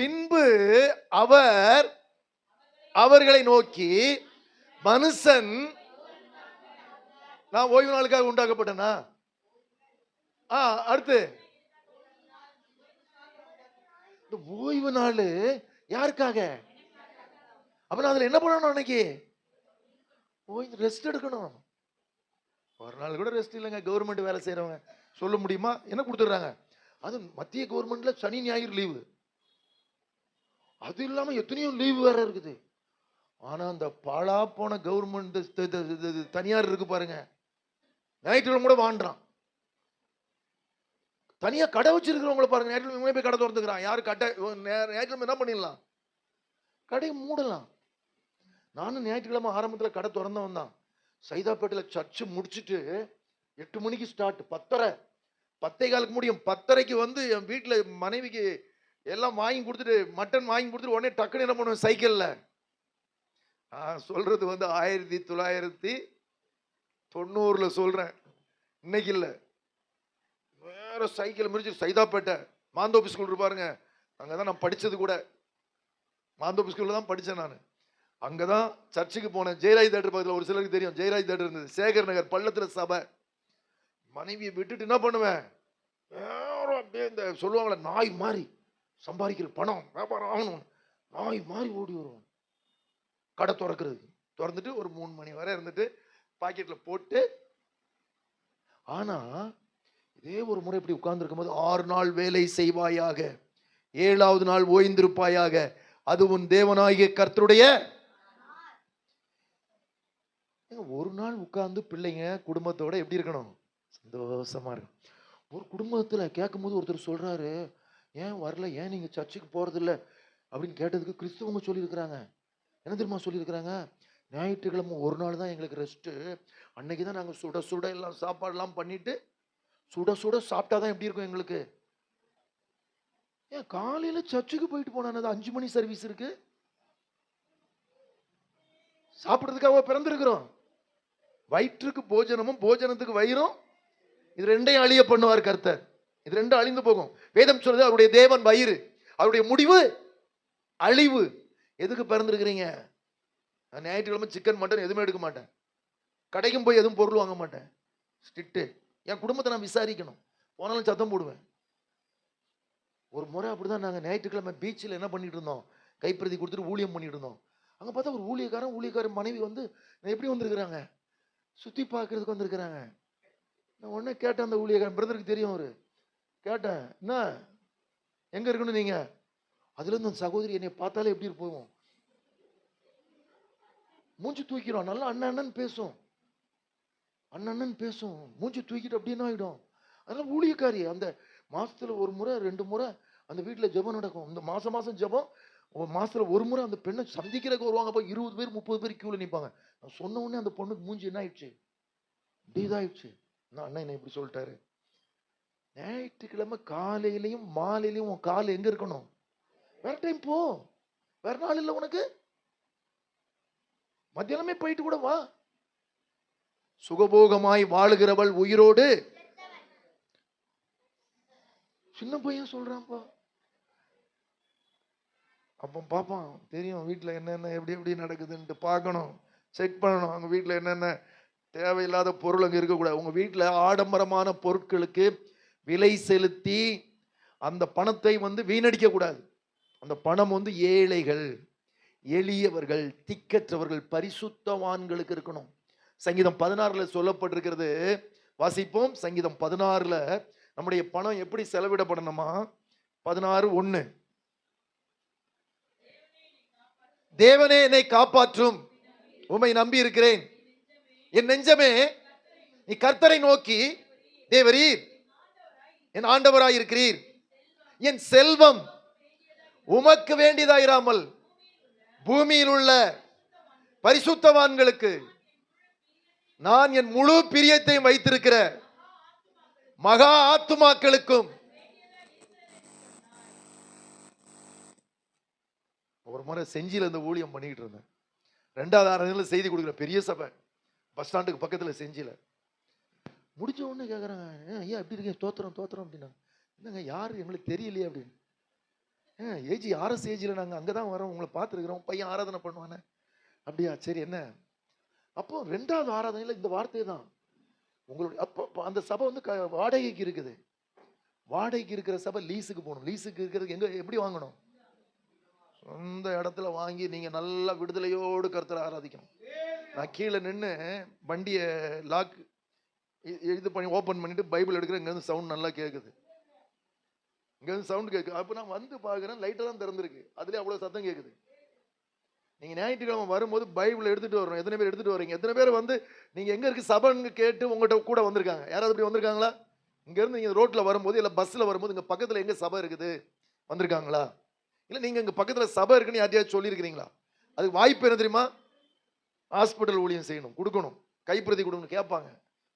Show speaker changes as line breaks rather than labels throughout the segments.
பின்பு அவர் அவர்களை நோக்கி, மனுஷன் நான் ஓய்வு நாளுக்காக உண்டாக்கப்பட்டனா? அடுத்து இந்த ஓய்வு நாள் யாருக்காக? அப்ப நான் அதுல என்ன பண்ணணும்? அன்னைக்கு ரெஸ்ட் எடுக்கணும். ஒரு நாள் கூட ரெஸ்ட் இல்லைங்க. கவர்மெண்ட் வேலை செய்யறவங்க சொல்ல முடியுமா? என்ன கொடுத்துறாங்க? அது மத்திய கவர்மெண்ட்ல சனி ஞாயிறு லீவு, அது இல்லாம எத்தனையோ லீவு வேற இருக்குது. ஆனா அந்த பாழா போன கவர்மெண்ட் தனியார் இருக்கு பாருங்க, ஞாயிற்றுக்கிழமை கூட வாண்டான். தனியா கடை வச்சிருக்கிறவங்கள பாருங்க, ஞாயிற்றுக்கிழமை போய் கடை திறந்துக்கிறான். யாரு கடை ஞாயிற்றுக்கிழமை என்ன பண்ணிடலாம்? கடையை மூடலாம். நானும் ஞாயிற்றுக்கிழமை ஆரம்பத்தில் கடை திறந்தவன் தான். சைதாப்பேட்டையில் சர்ச்சு முடிச்சுட்டு 8 மணிக்கு ஸ்டார்ட், 10:30 10:15 முடியும். 10:30 வந்து என் வீட்டில் மனைவிக்கு எல்லாம் வாங்கி கொடுத்துட்டு, மட்டன் வாங்கி கொடுத்துட்டு உடனே டக்குன்னு என்ன பண்ணுவேன்? சைக்கிள்ல. சொல்றது வந்து 1990 சொல்றேன், இன்னைக்கு இல்லை. வேற சைக்கிள் முடிச்சு சைதாப்பேட்டை மாந்தோப்பு ஸ்கூல் இருப்பாருங்க, அங்கதான் நான் படிச்சது கூட. மாந்தோப்பு ஸ்கூல்ல தான் படிச்சேன் நான். அங்கதான் சர்ச்சுக்கு போனேன். ஜெயராஜ் தேட்டர் பக்கத்தில், ஒரு சிலருக்கு தெரியும், ஜெயராஜ் தேட்டர் இருந்தது. சேகர் நகர் பள்ளத்துல சபை. மனைவியை விட்டுட்டு என்ன பண்ணுவேன்? அப்படியே இந்த சொல்லுவாங்களே, நாய் மாதிரி சம்பாதிக்கிற பணம் வியாபாரம் ஆகணும், நாய் மாதிரி ஓடி வருவோம் கடை திறக்கிறது. திறந்துட்டு ஒரு 3 மணி வரை இருந்துட்டு பாக்கெட்ல போட்டு. ஆனா இதே ஒரு முறை இப்படி உட்கார்ந்து இருக்கும் போது, 6 நாள் வேலை செய்வாயாக, 7வது நாள் ஓய்ந்திருப்பாயாக, அது உன் தேவனாகிய கர்த்தருடைய. ஒரு நாள் உட்கார்ந்து பிள்ளைங்க குடும்பத்தோட எப்படி இருக்கணும்? சந்தோஷமா இருக்கும். ஒரு குடும்பத்துல கேட்கும் போது ஒருத்தர் சொல்றாரு, ஏன் வரல, ஏன் நீங்க சர்ச்சுக்கு போறது இல்லை அப்படின்னு கேட்டதுக்கு கிறிஸ்தவங்க சொல்லியிருக்கிறாங்க. என்ன தெரியுமா சொல்லியிருக்கிறாங்க? ஞாயிற்றுக்கிழமை ஒரு நாள் தான் எங்களுக்கு ரெஸ்ட்டு, அன்னைக்கு தான் நாங்கள் சுட சுட எல்லாம் சாப்பாடுலாம் பண்ணிட்டு சுட சுட சாப்பிட்டாதான் எப்படி இருக்கும் எங்களுக்கு. ஏன் காலையில சர்ச்சுக்கு போயிட்டு போனானது 5 மணி சர்வீஸ் இருக்கு, சாப்பிடுறதுக்காக பிறந்திருக்கிறோம். வயிற்றுக்கு போஜனமும் போஜனத்துக்கு வயிறும், இது ரெண்டையும் அழிய பண்ணுவார் கர்த்தர். இது ரெண்டும் அழிந்து போகும். வேதம் சொல்றது அவருடைய தேவன் வயிறு, அவருடைய முடிவு அழிவு. எதுக்கு பிறந்திருக்கிறீங்க? நான் ஞாயிற்றுக்கிழமை சிக்கன் மட்டன் எதுவுமே எடுக்க மாட்டேன், கடைக்கும் போய் எதுவும் பொருள் வாங்க மாட்டேன். ஸ்ட்ரிக்ட். என் குடும்பத்தை நான் விசாரிக்கணும், போனாலும் சத்தம் போடுவேன். ஒரு முறை அப்படிதான் நாங்கள் ஞாயிற்றுக்கிழமை பீச்சில் என்ன பண்ணிட்டு இருந்தோம், கைப்பிரதி கொடுத்துட்டு ஊழியம் பண்ணிட்டு இருந்தோம். அங்கே பார்த்தா ஒரு ஊழியக்காரன் மனைவி வந்து எப்படி வந்திருக்கிறாங்க, சுற்றி பார்க்கறதுக்கு வந்திருக்கிறாங்க. நான் உடனே கேட்டேன், அந்த ஊழியக்காரன் பிரதருக்கு தெரியும், அவரு கேட்டேன், என்ன எங்க இருக்கணும் நீங்க? அதுல இருந்து அந்த சகோதரி என்னை பார்த்தாலே எப்படி போவோம், மூஞ்சி தூக்கிறோம். நல்லா அண்ணன் பேசும், அண்ணன் பேசும், மூஞ்சி தூக்கிட்டு அப்படின்னு ஆயிடும். அதனால ஊழியக்காரி அந்த மாசத்துல ஒரு முறை 2 முறை அந்த வீட்டுல ஜெபம் நடக்கும். இந்த மாசம் ஜெபம். மாசத்துல ஒரு முறை அந்த பெண்ணை சந்திக்கிறதுக்கு வருவாங்க. 20 பேர் 30 பேர் கியூல நிற்பாங்க. நான் சொன்ன உடனே அந்த பொண்ணுக்கு மூஞ்சி என்ன ஆயிடுச்சு, இப்படி இதாயிடுச்சு. நான் அண்ணன் என்ன இப்படி சொல்லிட்டாரு. ஞாயிற்றுக்கிழமை காலையிலையும் மாலையிலையும் உன் கால் எங்க இருக்கணும்? வேற டைம் போ, வேற நாள் இல்லை உனக்கு. மத்தியானமே போயிட்டு கூட வா. சுகபோகமாய் வாழுகிறவள் உயிரோடு. சின்ன பையன் சொல்றான்ப்பா. அப்ப பாப்பான் தெரியும் வீட்டுல என்னென்ன எப்படி நடக்குதுன்ட்டு பார்க்கணும், செக் பண்ணணும். அவங்க வீட்டுல என்னென்ன தேவையில்லாத பொருள் அங்க இருக்கக்கூடாது. உங்க வீட்டுல ஆடம்பரமான பொருட்களுக்கு விலை செலுத்தி அந்த பணத்தை வந்து வீணடிக்க கூடாது. அந்த பணம் வந்து ஏழைகள், எளியவர்கள், திக்கற்றவர்கள், பரிசுத்தவான்களுக்கு இருக்கணும். சங்கீதம் 16 சொல்லப்பட்டிருக்கிறது, வாசிப்போம். சங்கீதம் 16 நம்முடைய பணம் எப்படி செலவிடப்படணுமா? 16:1. தேவனே என்னை காப்பாற்றும், உம்மை நம்பி இருக்கிறேன். என் நெஞ்சமே நீ கர்த்தரை நோக்கி, தேவரீர் என் ஆண்டவராய் இருக்கிறீர். என் செல்வம் உமக்கு வேண்டியதாயிராமல் பூமியில் உள்ள பரிசுத்தவான்களுக்கு நான் என் முழு பிரியத்தையும் வைத்திருக்கிற மகா ஆத்துமாக்களுக்கும். ஒரு முறை செஞ்சில இந்த ஊழியம் பண்ணிட்டு இருந்தேன். 2வது ஆராதனையில் செய்தி கொடுக்குற பெரிய சபை, பஸ் ஸ்டாண்டுக்கு பக்கத்துல செஞ்சில. முடிச்ச உடனே கேட்குறாங்க, ஐயா எப்படி இருக்கீங்க? தோத்திரம் அப்படின்னா. என்னங்க யாரு எங்களுக்கு தெரியலையே அப்படின்னு. ஏஜி ஆர்எஸ் ஏஜில நாங்க அங்கதான் வரோம், உங்களை பார்த்துருக்கிறோம், பையன் ஆராதனை பண்ணுவானே. அப்படியா, சரி என்ன. அப்போ 2வது ஆராதனையில இந்த வார்த்தை தான். உங்களுடைய அப்போ அந்த சபை வந்து வாடகைக்கு இருக்குது. வாடகைக்கு இருக்கிற சபை லீஸுக்கு போகணும். லீஸுக்கு இருக்கிறது எங்க எப்படி வாங்கணும்? சொந்த இடத்துல வாங்கி நீங்க நல்லா விடுதலையோடு கர்த்தரை ஆராதிக்கணும். நான் கீழே நின்று வண்டியை லாக் இது பண்ணி ஓப்பன் பண்ணிட்டு பைபிள் எடுக்கிறேன். இங்கேருந்து சவுண்ட் நல்லா கேட்குது, இங்கேருந்து சவுண்ட் கேட்குது. அப்போ நான் வந்து பார்க்குறேன், லைட்டெல்லாம் திறந்துருக்கு, அதுலேயே அவ்வளோ சத்தம் கேட்குது. நீங்கள் ஞாயிற்றுக்கிழமை வரும்போது பைபிள் எடுத்துகிட்டு வரணும். எத்தனை பேர் எடுத்துகிட்டு வரீங்க? எத்தனை பேர் வந்து நீங்கள் எங்கே இருக்குது சபைன்னு கேட்டு உங்கள்கிட்ட கூட வந்திருக்காங்க? யாராவது இப்படி வந்திருக்காங்களா? இங்கேருந்து நீங்கள் ரோட்டில் வரும்போது இல்லை பஸ்ஸில் வரும்போது இங்கே பக்கத்தில் எங்கே சபை இருக்குது வந்திருக்காங்களா? இல்லை நீங்கள் இங்கே பக்கத்தில் சபை இருக்குன்னு யார்ட்டையாவது சொல்லியிருக்கிறீங்களா? அதுக்கு வாய்ப்பு என்ன தெரியுமா? ஹாஸ்பிட்டல் ஊழியம் செய்யணும், கொடுக்கணும், கைப்பிரதி கொடுக்கணும். கேட்பாங்க,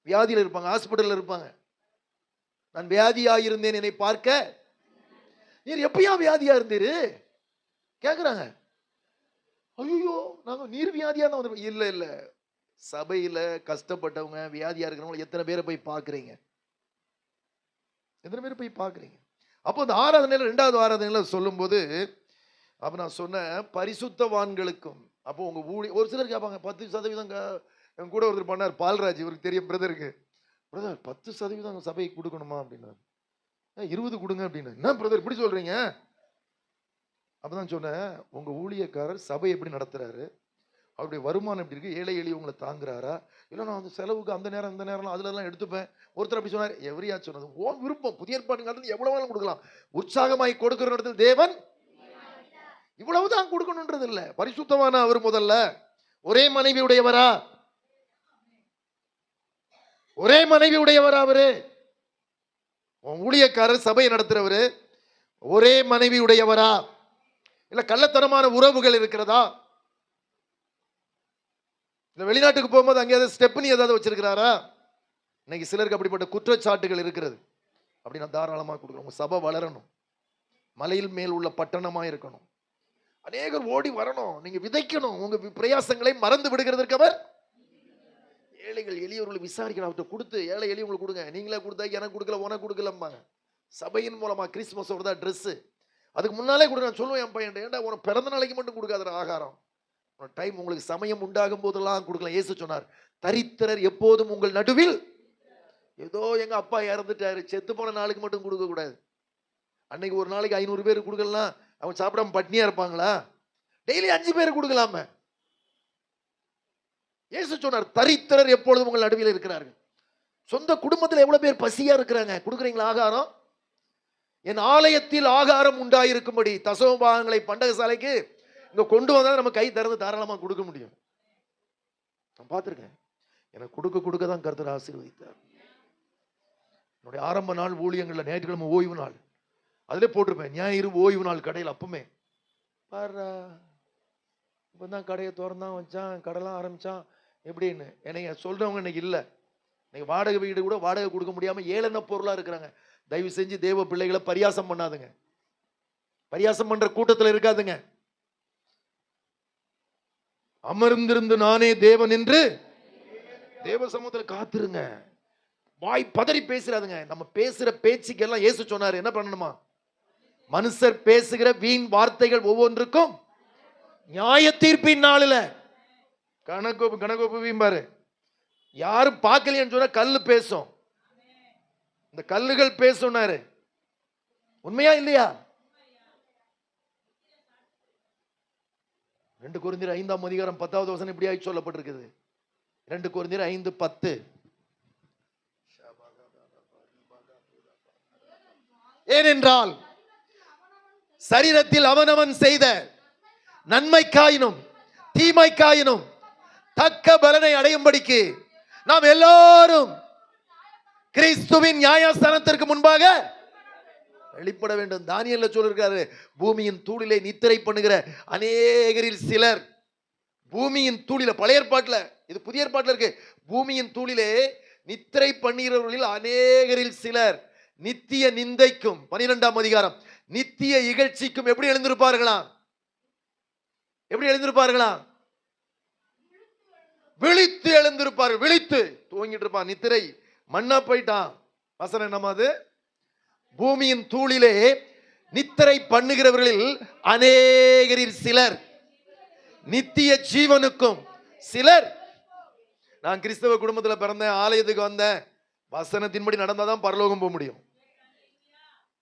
வியாதியில் இருப்பாங்க, ஹாஸ்பிட்டலில் இருப்பாங்க. நான் வியாதியாக இருந்தேன் என்னை பார்க்க, நீர் எப்பயா வியாதியாக இருந்தீரு கேட்குறாங்க. ஐயோ நாங்கள் நீர் வியாதியாக தான் வந்து. இல்லை இல்லை, சபையில் கஷ்டப்பட்டவங்க வியாதியாக இருக்கிறவங்க எத்தனை பேரை போய் பார்க்குறீங்க? எத்தனை பேர் போய் பார்க்குறீங்க? அப்போ அந்த ஆராதனையில் 2வது ஆராதனையில் சொல்லும்போது அப்போ நான் சொன்னேன் பரிசுத்தவான்களுக்கும். அப்போ உங்கள் ஒரு சிலர் கேட்பாங்க 10% என் கூட ஒருத்தர் பண்ணார், பால்ராஜ், இவருக்கு தெரியும் பிரதருக்கு. பிரதர் 10% சபைக்கு கொடுக்கணுமா அப்படின்னாரு. 20 கொடுங்க அப்படின்னு. என்ன பிரதர் இப்படி சொல்றீங்க? அப்பதான் சொன்னேன், உங்க ஊழியக்காரர் சபை எப்படி நடத்துறாரு, அவருடைய வருமானம் எப்படி இருக்கு, ஏழை எளியவங்களை தாங்குறாரா, இல்லை நான் வந்து செலவுக்கு அந்த நேரம் இந்த நேரம் அதுலலாம் எடுத்துப்பேன். ஒருத்தர் அப்படி சொன்னார். எவரியா சொன்னது ஓ விருப்பம். புதிய ஏற்பாடு எவ்வளவு வேணும் கொடுக்கலாம். உற்சாகமாய் கொடுக்கிற இடத்துல தேவன் இவ்வளவுதான் கொடுக்கணும்ன்றது இல்லை. பரிசுத்தமான அவர் முதல்ல. ஒரே மனைவி உடையவரா? ஒரே மனைவி உடையவரா அவரு? ஊழியக்காரர் சபையை நடத்துறவரு ஒரே மனைவி உடையவரா? இல்ல கள்ளத்தனமான உறவுகள் இருக்கிறதா? இல்ல வெளிநாட்டுக்கு போகும்போது அங்கே ஸ்டெப்னி ஏதாவது வச்சிருக்கிறாரா? இன்னைக்கு சிலருக்கு அப்படிப்பட்ட குற்றச்சாட்டுகள் இருக்கிறது. அப்படி நான் தாராளமாக கொடுக்குறேன். உங்க சபை வளரணும், மலையில் மேல் உள்ள பட்டணமா இருக்கணும், அநேகர் ஓடி வரணும், நீங்க விதைக்கணும். உங்க பிரயாசங்களை மறந்து விடுகிறதற்கு அவர் ஏழைகள் எளியவர்களை விசாரிக்கணும். அவர்கிட்ட கொடுத்து ஏழை எளியவங்களுக்கு கொடுங்க. நீங்களே கொடுத்தா எனக்கு கொடுக்கல உனக்கு கொடுக்கலம்பாங்க. சபையின் மூலமா கிறிஸ்துமஸ் வருதா ட்ரெஸ், அதுக்கு முன்னாலே கொடுக்க நான் சொல்லுவேன் என் பையன், ஏன்டா உனக்கு பிறந்த நாளைக்கு மட்டும் கொடுக்காத ஆகாரம், டைம் உங்களுக்கு சமயம் உண்டாகும் போதெல்லாம் கொடுக்கலாம். இயேசு சொன்னார், தரித்திரர் எப்போதும் உங்கள் நடுவில். ஏதோ எங்க அப்பா இறந்துட்டாரு செத்து போன நாளுக்கு மட்டும் கொடுக்க கூடாது. அன்னைக்கு ஒரு நாளைக்கு 500 பேர் கொடுக்கலாம், அவன் சாப்பிடாம பட்னியா இருப்பாங்களா? டெய்லி 5 பேர் கொடுக்கலாமே. இயேசு சொன்னார், தரித்திரர் எப்பொழுதும் உங்கள் நடுவில் இருக்கிறார்கள். சொந்த குடும்பத்தில் எவ்வளவு பேர் பசியா இருக்கிறாங்க, கொடுக்குறீங்களா ஆகாரம்? என் ஆலயத்தில் ஆகாரம் உண்டாயிருக்கும்படி தசமபாகங்களை பண்டக சாலைக்கு இங்க கொண்டு வந்தா நம்ம கை திறந்து தாராளமா கொடுக்க முடியும். நான் பார்த்திருக்கேன். எனக்கு கொடுக்க கொடுக்க தான் கர்த்தர் ஆசீர்வதித்தார். என்னுடைய ஆரம்ப நாள் ஊழியங்கள்ல ஞாயிற்றுக்கிழமை ஓய்வு நாள் அதிலே போட்டிருப்பேன், ஞாயிறு ஓய்வு நாள் கடையில். அப்பமே பாரு இப்பதான் கடையை திறந்தான் வச்சான், கடைலாம் ஆரம்பிச்சான் எப்படின்னு என்னைய சொல்றவங்க இன்னைக்கு இல்லை. இன்னைக்கு வாடகை வீடு கூட வாடகை கொடுக்க முடியாம ஏளன பொருளா இருக்கிறாங்க. தயவு செஞ்சு தேவ பிள்ளைகளை பரியாசம் பண்ணாதுங்க, பரியாசம் பண்ற கூட்டத்தில் இருக்காதுங்க. அமர்ந்திருந்து நானே தேவன் என்று தேவ சமூகத்தில் காத்துருங்க. வாய் பதறி பேசுறாதுங்க. நம்ம பேசுற பேச்சுக்கு எல்லாம் இயேசு சொன்னாரு என்ன பண்ணணுமா? மனுஷர் பேசுகிற வீண் வார்த்தைகள் ஒவ்வொன்றுக்கும் நியாய தீர்ப்பின் நாளில் கணக்கோப்பு வீம்பாரு. யாரும் பார்க்கலைன்னு சொன்னா கல்லு பேசும், இந்த கல்லுகள் பேசுனாரு. உண்மையா இல்லையா? 2 கொரிந்தியர் 5ஆம் அதிகாரம் 10வது வசனம் இப்படியாய் சொல்லப்பட்டிருக்குது. 2 கொரிந்தியர் 5:10. ஏனென்றால் சரீரத்தில் அவனவன் செய்த நன்மைக்காயினும் தீமைக்காயினும் தக்க பலனை அடையும்படிக்கு நாம் எல்லாரும் கிறிஸ்துவின் நியாயஸ்தானத்திற்கு முன்பாக வெளிப்பட வேண்டும். தானியேல்ல சொல்லிருக்காரு, பூமியின் தூளிலே நித்திரை பண்ணுகிற அநேகரில் சிலர், பூமியின் தூளில, பழைய ஏற்பாட்டுல, இது புதிய ஏற்பாட்டுல இருக்கு, பூமியின் தூளிலே நித்திரை பண்ணுகிறவர்களில் அநேகரில் சிலர் நித்திய நிந்தைக்கும் 12ஆம் அதிகாரம் நித்திய இகழ்ச்சிக்கும் எப்படி எழுந்திருப்பார்களாம்? எப்படி எழுந்திருப்பார்களாம்? விழித்து எழுந்திருப்பார்கள். விழித்து தூங்கிட்டு இருப்பான், நித்திரை மண்ணா போயிட்டான். வசனம் என்னமா அது? பூமியின் தூளிலே நித்திரை பண்ணுகிறவர்களில் அநேகரில் சிலர் நித்திய ஜீவனுக்கும் சிலர். நான் கிறிஸ்தவ குடும்பத்தில் பிறந்தேன், ஆலயத்துக்கு வந்தேன், வசனத்தின்படி நடந்தாதான் பரலோகம் போக முடியும்.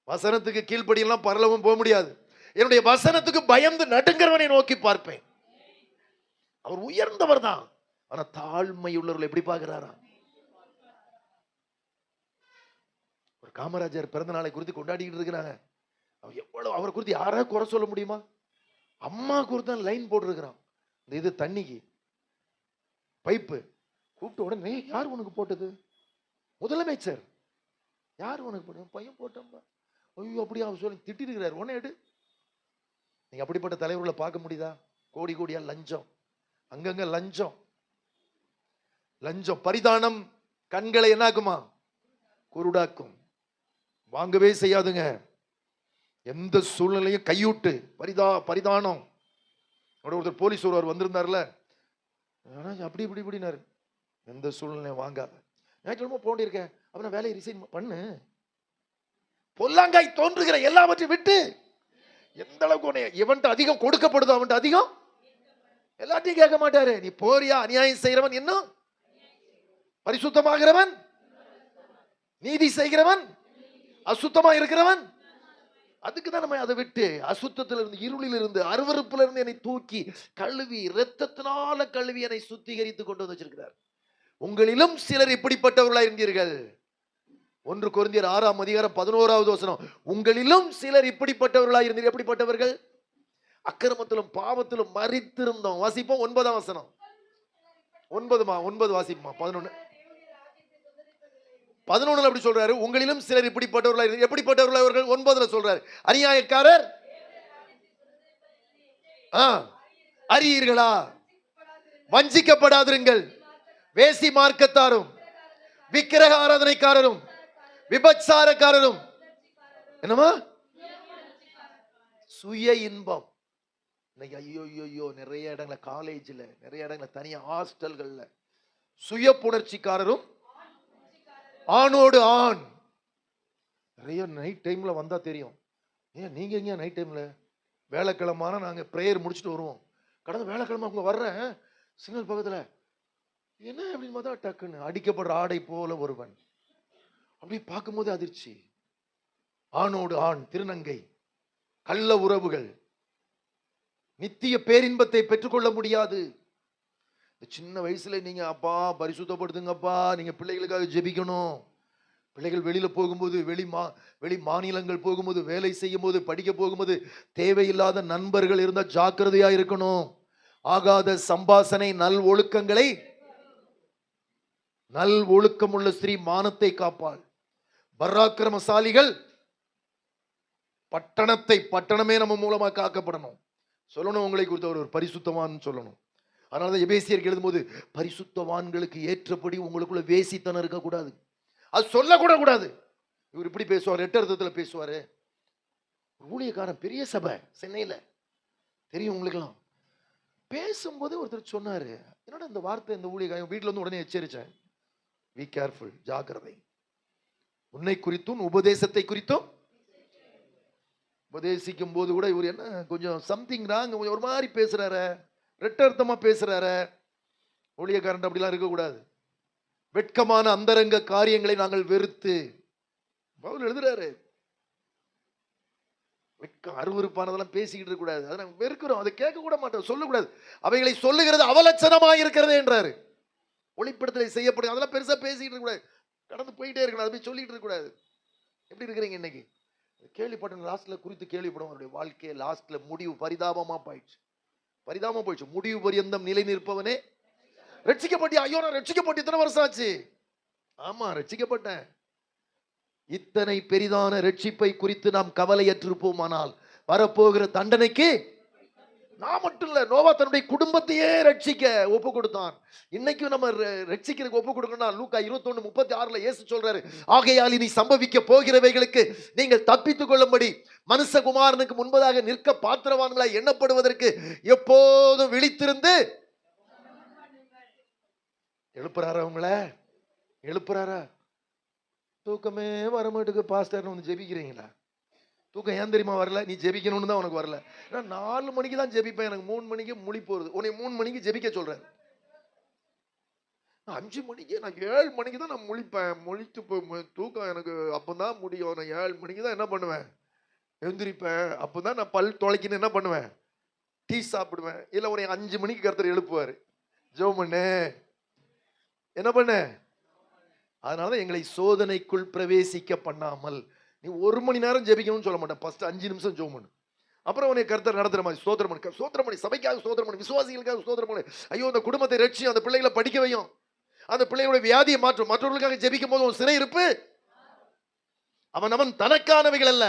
வசனத்துக்கு கீழ்ப்படியெல்லாம் பரலோகம் போக முடியாது. என்னுடைய வசனத்துக்கு பயந்து நடுங்கிறவனை நோக்கி பார்ப்பேன். அவர் உயர்ந்தவர் தான், ஆனா தாழ்மை உள்ளவர்கள் எப்படி பார்க்கிறாரா? ஒரு காமராஜர் பிறந்த நாளை குறித்து கொண்டாடிக்கிட்டு இருக்கிறாங்க. அவர் எவ்வளவு, அவரை குறித்து யாராவது குறை சொல்ல முடியுமா? அம்மா குறித்து லைன் போட்டுருக்கிறான். இந்த இது தண்ணிக்கு பைப்பு கூப்பிட்ட உடனே யார் உனக்கு போட்டது? முதலமைச்சர். யார் உனக்கு போட்டது? பையன் போட்டோம்பா. ஐயோ அப்படியா சொல்லி திட்டி இருக்கிறார். உடனே எடு. நீங்க அப்படிப்பட்ட தலைவர்களை பார்க்க முடியுதா? கோடி கோடியா லஞ்சம், அங்கங்க லஞ்சம். லஞ்சம் பரிதானம் கண்களை என்னாக்குமா? குருடாக்கும். வாங்கவே செய்யாதுங்க. எந்த சூழ்நிலையும் கையூட்டு பரிதானம். ஒருத்தர் போலீஸ் ஒருவர் வந்திருந்தார்ல, அப்படி இப்படி இப்படினாரு. எந்த சூழ்நிலையும் வாங்காத. ஞாயிற்றுக்கிழமை போண்டிருக்கேன், அவன் வேலையை ரிசைன் பண்ணு. பொல்லாங்காய் தோன்றுகிற எல்லாவற்றையும் விட்டு, எந்த அளவுக்கு இவன்ட்டு அதிகம் கொடுக்கப்படுதோ அவன்ட்டு அதிகம் எல்லாத்தையும் கேட்க மாட்டாரு. நீ போறியா? அநியாயம் செய்கிறவன் இன்னும் பரிசுத்தமாகிறவன், நீதி செய்கிறவன் அசுத்தமா இருக்கிறவன். அதுக்குதான் நம்ம அதை விட்டு, அசுத்தத்திலிருந்து, இருளில் இருந்து, அருவருப்புல இருந்து என்னை தூக்கி கழுவி, இரத்தத்தினால கழுவி என்னை சுத்திகரித்து கொண்டு வந்து வச்சிருக்கிறார். உங்களிலும் சிலர் இப்படிப்பட்டவர்களா இருந்தீர்கள். 1 கொரிந்தியர் 6:11 உங்களிலும் சிலர் இப்படிப்பட்டவர்களா இருந்தீர்கள். எப்படிப்பட்டவர்கள்? அக்கிரமத்திலும் பாவத்திலும் மரித்திருந்தோம். வாசிப்போம் 9ஆம் வசனம். 9 வாசிப்போம். 11 அப்படி சொல்றாரு. உங்களிலும் சிலர் இப்படிப்பட்டவர்களா இருந்தீர்கள். எப்படிப்பட்டவர்களா அவர்கள்? 9 சொல்றாரு. அநியாயக்காரர் அறியீர்களா? வஞ்சிக்கப்படாதிருங்கள். வேசி மார்க்கத்தாரும் விக்கிரக ஆராதனைக்காரரும் விபச்சாரக்காரரும் என்னமா சுய இன்பம். இன்னைக்கு ஐயோ நிறைய இடங்கள, காலேஜ்ல நிறைய இடங்கள, தனியா ஹாஸ்டல்கள்ல சுய புணர்ச்சிக்காரரும் ஆணோடு ஆண். நிறைய நைட் டைம்ல வந்தா தெரியும். ஏன் நீங்க எங்க நைட் டைம்ல? வேலைக்கிழமான நாங்க பிரேயர் முடிச்சுட்டு வருவோம். கடந்த வேலைக்கிழமை அவங்க வர்றேன், சிக்னல் பக்கத்துல என்ன அப்படின்னு பார்த்தா டக்குன்னு அடிக்கப்படுற ஆடை போல ஒருவன். அப்படி பார்க்கும்போது அதிர்ச்சி. ஆணோடு ஆண் திருநங்கை, கள்ள உறவுகள், நித்திய பேரின்பத்தை பெற்றுக்கொள்ள முடியாது. சின்ன வயசுல நீங்க அப்பா பரிசுத்தப்படுத்துங்கப்பா, நீங்க பிள்ளைகளுக்காக ஜெபிக்கணும். பிள்ளைகள் வெளியில போகும்போது, வெளி மாநிலங்கள் போகும்போது, வேலை செய்யும் போது, படிக்க போகும்போது தேவையில்லாத நண்பர்கள் இருந்தா ஜாக்கிரதையா இருக்கணும். ஆகாத சம்பாசனை நல் ஒழுக்கங்களை, நல் ஒழுக்கம் உள்ள ஸ்திரீ மானத்தை காப்பாள். பராக்கிரமசாலிகள் பட்டணமே நம்ம மூலமா காக்கப்படணும். சொல்லணும் உங்களை குறித்த ஒரு பரிசுத்தவான் சொல்லணும். அதனாலதான் எபேசியருக்கு எழுதும்போது பரிசுத்தவான்களுக்கு ஏற்றபடி உங்களுக்குள்ள வேசித்தனம் இருக்கக்கூடாது. அது சொல்லக்கூட கூடாது. இவர் இப்படி பேசுவார், எட்டர்த்தத்தில் பேசுவாரு. ஊழியக்காரன், பெரிய சபை சென்னையில தெரியும் உங்களுக்கெல்லாம். பேசும்போது ஒருத்தர் சொன்னாரு, என்னோட இந்த வார்த்தை, இந்த ஊழியக்காரன் வீட்டுல வந்து உடனே எச்சரிச்சேன், பி கேர்ஃபுல், ஜாக்கிரதை. உன்னை குறித்தும் உபதேசத்தை குறித்தும். உபதேசிக்கும் போது கூட இவர் என்ன கொஞ்சம் சம்திங் ராங், ஒரு மாதிரி பேசுறாரு, ரெட்டர்த்தமா பேசுறாரு. ஊழியக்காரன் அப்படிலாம் இருக்கக்கூடாது. வெட்கமான அந்தரங்க காரியங்களை நாங்கள் வெறுத்து, பவுல் எழுதுறாரு, வெட்கம் அருவருப்பானதெல்லாம் பேசிக்கிட்டு இருக்க கூடாது. அதை நாங்கள் வெறுக்கிறோம், அதை கேட்க கூட மாட்டோம், சொல்லக்கூடாது. அவைகளை சொல்லுகிறது அவலட்சணமாக இருக்கிறது என்றாரு. ஒளிப்படத்தில் செய்யப்படும் அதெல்லாம் பெருசா பேசிக்கிட்டு இருக்க கூடாது, கடந்து போயிட்டே இருக்கணும், அதை போய் சொல்லிட்டு இருக்க கூடாது. எப்படி இருக்கிறீங்க இன்னைக்கு? கேள்விப்பட்ட லாஸ்ட்ல குறித்து கேள்விப்படும் அவருடைய வாழ்க்கையை லாஸ்ட்ல முடிவு பரிதாபமா போயிடுச்சு. முடிவு பரியந்தம் நிலை நிற்பவனே ரட்சிக்கப்பட்டியா? ஐயோ நான் ரட்சிக்கப்பட்டு இத்தனை வருஷம் ஆச்சு. ஆமா ரட்சிக்கப்பட்டேன். இத்தனை பெரிதான ரட்சிப்பை குறித்து நாம் கவலையற்றிருப்போமானால் வரப்போகிற தண்டனைக்கு நான் மட்டும் இல்ல, நோவா தன்னுடைய குடும்பத்தையே ரட்சிக்க ஒப்பு கொடுத்தான். இன்னைக்கு நம்ம ரட்சிக்கிறதுக்கு ஒப்பு கொடுக்கணும். லூக்கா 21:36 இயேசு சொல்றாரு, ஆகையால் இனி சம்பவிக்க போகிறவைகளுக்கு நீங்கள் தப்பித்துக் கொள்ளும்படி மனுஷகுமாரனுக்கு முன்பதாக நிற்க பாத்திரவான்களாய் எண்ணப்படுவதற்கு எப்போதும் விழித்திருந்து. எழுப்புறாரா உங்கள? எழுப்புறாரா? தூக்கமே வரமாட்டுக்கு பாஸ்டர் வந்து ஜெபிக்கிறீங்களா? தூக்கம் ஏன் தெரியுமா வரல? நீ ஜெபிக்கணும்னு தான் உனக்கு வரல. நான் 4 மணிக்கு தான் ஜெபிப்பேன், எனக்கு 3 மணிக்கு முழிப்பு வருது. உன்னை 3 மணிக்கு ஜெபிக்க சொல்றேன். 5 மணிக்கு, நான் 7 மணிக்கு தான் நான் முழிப்பேன். முழித்து தூக்கம் எனக்கு அப்பதான் முடியும். நான் 7 மணிக்கு தான் என்ன பண்ணுவேன், எழுந்திரிப்பேன். அப்பதான் நான் பல் துளைக்கின்னு என்ன பண்ணுவேன், டீ சாப்பிடுவேன். இல்ல உன்னை 5 மணிக்கு கர்த்தர் எழுப்புவாரு, ஜெபம் பண்ணு, என்ன பண்ண. அதனாலதான் எங்களை சோதனைக்குள் பிரவேசிக்க பண்ணாமல். நீ 1 மணி நேரம் ஜெபிக்கணும்னு சொல்ல மாட்டேன், ஃபர்ஸ்ட் 5 நிமிஷம் ஜெபம் பண்ணு. அப்புறம் உன்னை கர்த்தர் நடத்துற மாதிரி ஸ்தோத்திரம் பண்ணு, ஸ்தோத்திரம் பண்ணி, சபைக்காக ஸ்தோத்திரம் பண்ணி, விசுவாசிகளுக்காக ஸ்தோத்திரம் பண்ணு. ஐயோ அந்த குடும்பத்தை ரட்சி, அந்த பிள்ளைகளை படிக்க வையும், அந்த பிள்ளையோட வியாதியை மாற்றும். மற்றவர்களுக்காக ஜெபிக்கும் போது உன் சிறை இருப்பு அவன் தனக்கானவைகள் அல்ல,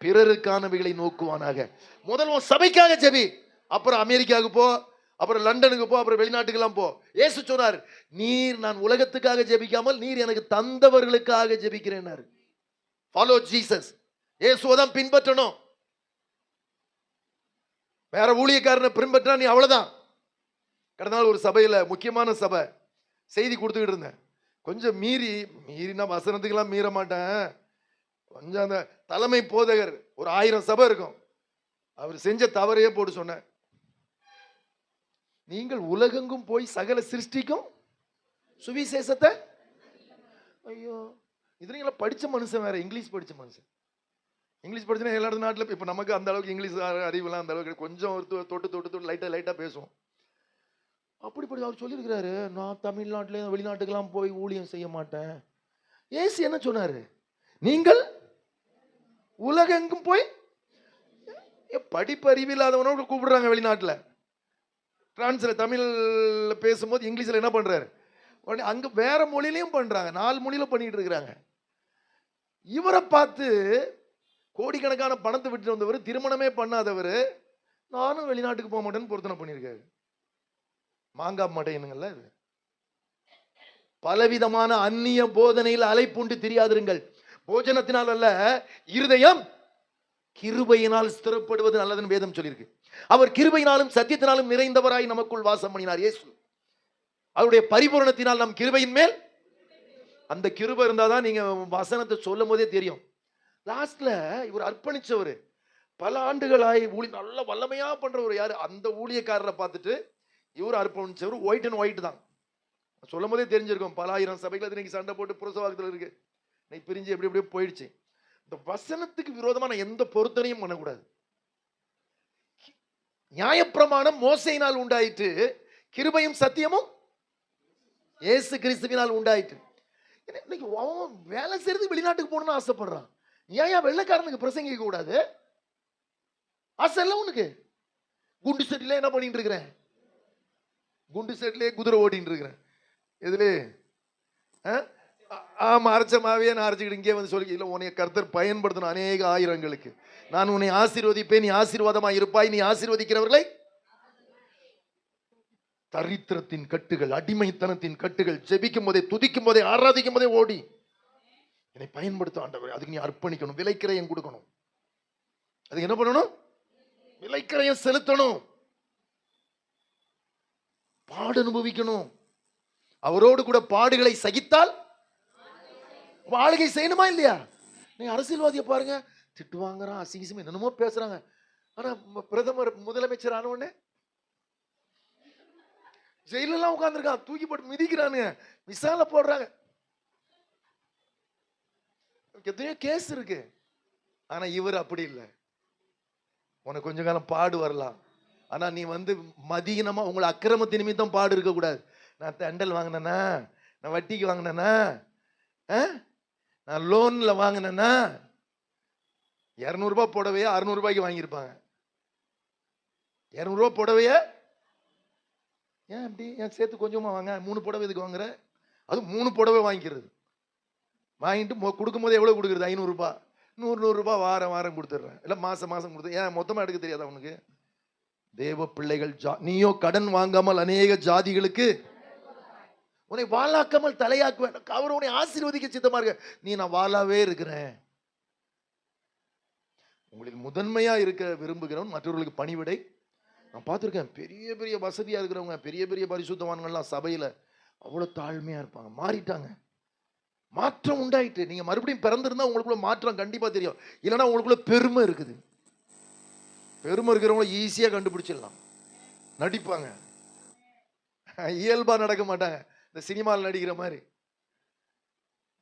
பிறருக்கானவைகளை நோக்குவானாக. முதல் உன் சபைக்காக ஜெபி, அப்புறம் அமெரிக்காவுக்கு போ, அப்புறம் லண்டனுக்கு போ, அப்புறம் வெளிநாட்டுக்கெல்லாம் போ. இயேசு சொன்னார், நீர் நான் உலகத்துக்காக ஜெபிக்காமல் நீர் எனக்கு தந்தவர்களுக்காக ஜெபிக்கிறேன்னாரு. Follow Jesus. இயேசுவை தான் பின்பற்றணும். வேற ஊழியக்காரனை பின்பற்றினா நீ அவ்வளவுதான். கடந்த நாள் ஒரு சபையில, முக்கியமான சபை, செய்தி கொடுத்துக்கிட்டு இருந்தேன். கொஞ்சம் மீறினா வசனத்துக்கெல்லாம் மீற மாட்டேன். கொஞ்சம் அந்த தலைமை போதகர், ஒரு 1000 சபை இருக்கும், அவர் செஞ்ச தவறையே போட்டு சொன்னேன். நீங்கள் உலகெங்கும் போய் சகல சிருஷ்டிக்கும் சுவிசேஷத்தை. ஐயோ, இதுல படிச்ச மனுஷன் வேற, இங்கிலீஷ் படிச்ச மனுஷன். இங்கிலீஷ் படிச்சுன்னா எல்லா நாட்டில் இப்போ நமக்கு அந்த அளவுக்கு இங்கிலீஷ் அறிவுலாம் அந்த அளவுக்கு, கொஞ்சம் தொட்டு லைட்டாக பேசுவோம். அப்படிப்படி அவர் சொல்லியிருக்கிறாரு, நான் தமிழ்நாட்டிலே வெளிநாட்டுக்கெல்லாம் போய் ஊழியம் செய்ய மாட்டேன். ஏசு என்ன சொன்னாரு, நீங்கள் உலகெங்கும் போய். படிப்பு அறிவு இல்லாதவனோட கூப்பிடுறாங்க வெளிநாட்டில், பிரான்ஸில் தமிழ் பேசும்போது இங்கிலீஷில் என்ன பண்றாரு, அங்க வேற மொழியிலையும் பண்றாங்க, 4 மொழியில பண்ணிட்டு இருக்கிறாங்க. இவரை பார்த்து கோடிக்கணக்கான பணத்தை விட்டு வந்தவர், திருமணமே பண்ணாதவர், நானும் வெளிநாட்டுக்கு போக மாட்டேன்னு பொருத்தனை பண்ணியிருக்காரு. மாங்காய் மாட்டேனுங்கள்ல. இது பலவிதமான அந்நிய போதனையில் அலைப்புண்டு தெரியாதிருங்கள். போஜனத்தினால் அல்ல, இருதயம் கிருபையினால் ஸ்திரப்படுவது நல்லதுன்னு வேதம் சொல்லியிருக்கு. அவர் கிருபையினாலும் சத்தியத்தினாலும் நிறைந்தவராய் நமக்குள் வாசம் பண்ணினார் இயேசு. அவருடைய பரிபூரணத்தினால் நம் கிருபையின் மேல். அந்த கிருபை இருந்தாதான் நீங்க வசனத்தை சொல்லும் போதே தெரியும். லாஸ்ட்ல இவர் அர்ப்பணிச்சவர், பல ஆண்டுகளாய் நல்ல வல்லமையா பண்றவர் யாரு, அந்த ஊழியக்காரரை பார்த்துட்டு இவர் அர்ப்பணிச்சவர். ஒயிட் அண்ட் ஒயிட் தான் சொல்லும் போதே தெரிஞ்சிருக்கும். பல 1000 சபைகள் இன்னைக்கு சண்டை போட்டு புரசவாக்கத்தில் இருக்கு, இன்னைக்கு பிரிஞ்சு எப்படி எப்படியோ போயிடுச்சு. இந்த வசனத்துக்கு விரோதமா நான் எந்த பொருத்தனையும் பண்ணக்கூடாது. நியாயப்பிரமாணம் மோசையினால் உண்டாயிற்று, கிருபையும் சத்தியமும் இயேசு கிறிஸ்துவினால் உண்டாயிற்று. இன்னைக்கு அவன் வேலை செய்யறது வெளிநாட்டுக்கு போகணும்னு ஆசைப்படுறான். ஏன் வெள்ளைக்காரனுக்கு பிரசங்கிக்க கூடாது? ஆசை இல்ல உனக்கு? குண்டு செட்டில என்ன பண்ணிட்டு இருக்கிறேன், குண்டு செட்டிலே குதிரை ஓட்டிட்டு இருக்கிறேன். இதுல ஆமா, அரைச்ச மாவையே நான் அரைச்சிக்கிட்டு இங்கே வந்து சொல்லி, இல்லை உன்னை கர்த்தர் பயன்படுத்தணும் அநேக ஆயிரங்களுக்கு. நான் உன்னை ஆசீர்வதிப்பேன், நீ ஆசீர்வாதமாக இருப்பாய், நீ ஆசீர்வதிக்கிறவர்களை. தரித்திரத்தின் கட்டுகள், அடிமைத்தனத்தின் கட்டுகள், ஜெபிக்கும் போதே, துதிக்கும் போதே, ஆராதிக்கும் போதே ஓடி என்னை பயன்படுத்த ஆண்டவர். அதுக்கு நீ அர்ப்பணிக்கணும், விலைக்கிரயம் கொடுக்கணும். அதுக்கு என்ன பண்ணணும், விலைக்கிரயம் செலுத்தணும், பாடு அனுபவிக்கணும். அவரோடு கூட பாடுகளை சகித்தால் ஆளுகை செய்யணுமா இல்லையா? நீ அரசியல்வாதியை பாருங்க, திட்டு வாங்குறான், அசிங்கமா என்னமோ பேசுறாங்க. ஆனா பிரதமர் முதலமைச்சர் ஆன உடனே ஜெயிலெல்லாம் உட்கார்ந்துருக்கான், தூக்கி போட்டு மிதிக்கிறானுங்க, விசால போடுறாங்க, எத்தனையோ கேஸ் இருக்கு. ஆனா இவர் அப்படி இல்லை. உனக்கு கொஞ்ச காலம் பாடு வரலாம், ஆனா நீ மதியினமா உங்களை அக்கிரமத்தின் நிமித்தம் பாடு இருக்க கூடாது. நான் தண்டல் வாங்கினேன்னா, நான் வட்டிக்கு வாங்கினேன்னா, நான் லோன்ல வாங்கினேன்னா, 200 ரூபாய் புடவைய 600 ரூபாய்க்கு வாங்கியிருப்பாங்க. 200 ரூபாய் புடவைய ஏன் அப்படி, ஏன் சேர்த்து கொஞ்சமா வாங்க, 3 புடவை இதுக்கு வாங்குற, அது 3 புடவை வாங்கிக்கிறது. வாங்கிட்டு கொடுக்கும் போது எவ்வளவு கொடுக்குறது, 500 ரூபாய், 100 ரூபாய் வாரம் வாரம் கொடுத்துட்றேன், இல்லை மாசம் மாசம் கொடுத்து. ஏன் மொத்தமா எடுக்க தெரியாதா உனக்கு? தேவ பிள்ளைகள், நீயோ கடன் வாங்காமல் அநேக ஜாதிகளுக்கு உன்னை வாளாக்காமல் தலையாக்குவேன். அவர் உன்னை ஆசீர்வதிக்க சித்தமா இருக்க. நீ நான் வாளாவே இருக்கிறேன். உங்களில் முதன்மையா இருக்க விரும்புகிறவன் மற்றவர்களுக்கு பணிவிடை. நான் பார்த்துருக்கேன், பெரிய பெரிய வசதியா இருக்கிறவங்க, பெரிய பெரிய பரிசுத்தவான்கள்லாம் சபையில அவ்வளவு தாழ்மையா இருப்பாங்க. மாறிட்டாங்க. மாற்றம் உண்டாயிட்டு. நீங்க மறுபடியும் பிறந்திருந்தா உங்களுக்குள்ள மாற்றம் கண்டிப்பா தெரியும். இல்லைன்னா உங்களுக்குள்ள பெருமை இருக்குது. பெருமை இருக்கிறவங்கள ஈஸியா கண்டுபிடிச்சிடலாம். நடிப்பாங்க, இயல்பா நடக்க மாட்டாங்க. இந்த சினிமாவில் நடிக்கிற மாதிரி.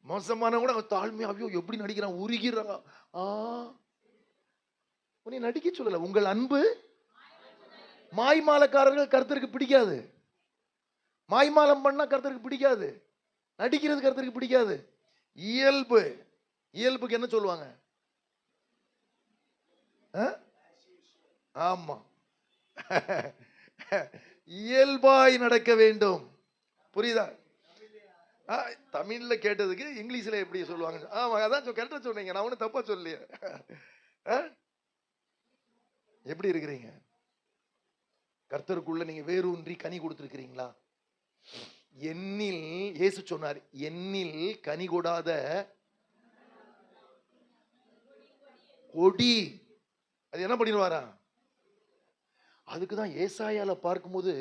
மோசமான கூட தாழ்மையா, ஐயோ எப்படி நடிக்கிறான், உருகிறான். உன்னை நடிக்க சொல்லல. உங்கள் அன்பு மாய்மாலக்காரர்கள் கர்த்தருக்கு பிடிக்காது. மாய்மாலம் பண்ணா கர்த்தருக்கு பிடிக்காது. நடிக்கிறது கர்த்தருக்கு பிடிக்காது. இயல்பு, இயல்புக்கு என்ன சொல்லுவாங்க? ஆமா, இயல்பாய் நடக்க வேண்டும். புரியுதா? தமிழ்ல கேட்டதுக்கு இங்கிலீஷ்ல எப்படி சொல்லுவாங்க? ஆமா, அதான் கரெக்டா சொன்னீங்க. நான் ஒன்னும் தப்பா சொல்லலையே. எப்படி இருக்கிறீங்க? கர்த்தருக்குள்ள நீங்க வேரூன்றி கனி கொடுத்திருக்கிறீங்களா? என்னில், இயேசு சொன்னார், என்னில் கனி கொடாத கொடி அது என்ன பண்ணிடுவாரா? அதுக்குதான் ஏசாயால பார்க்கும்போது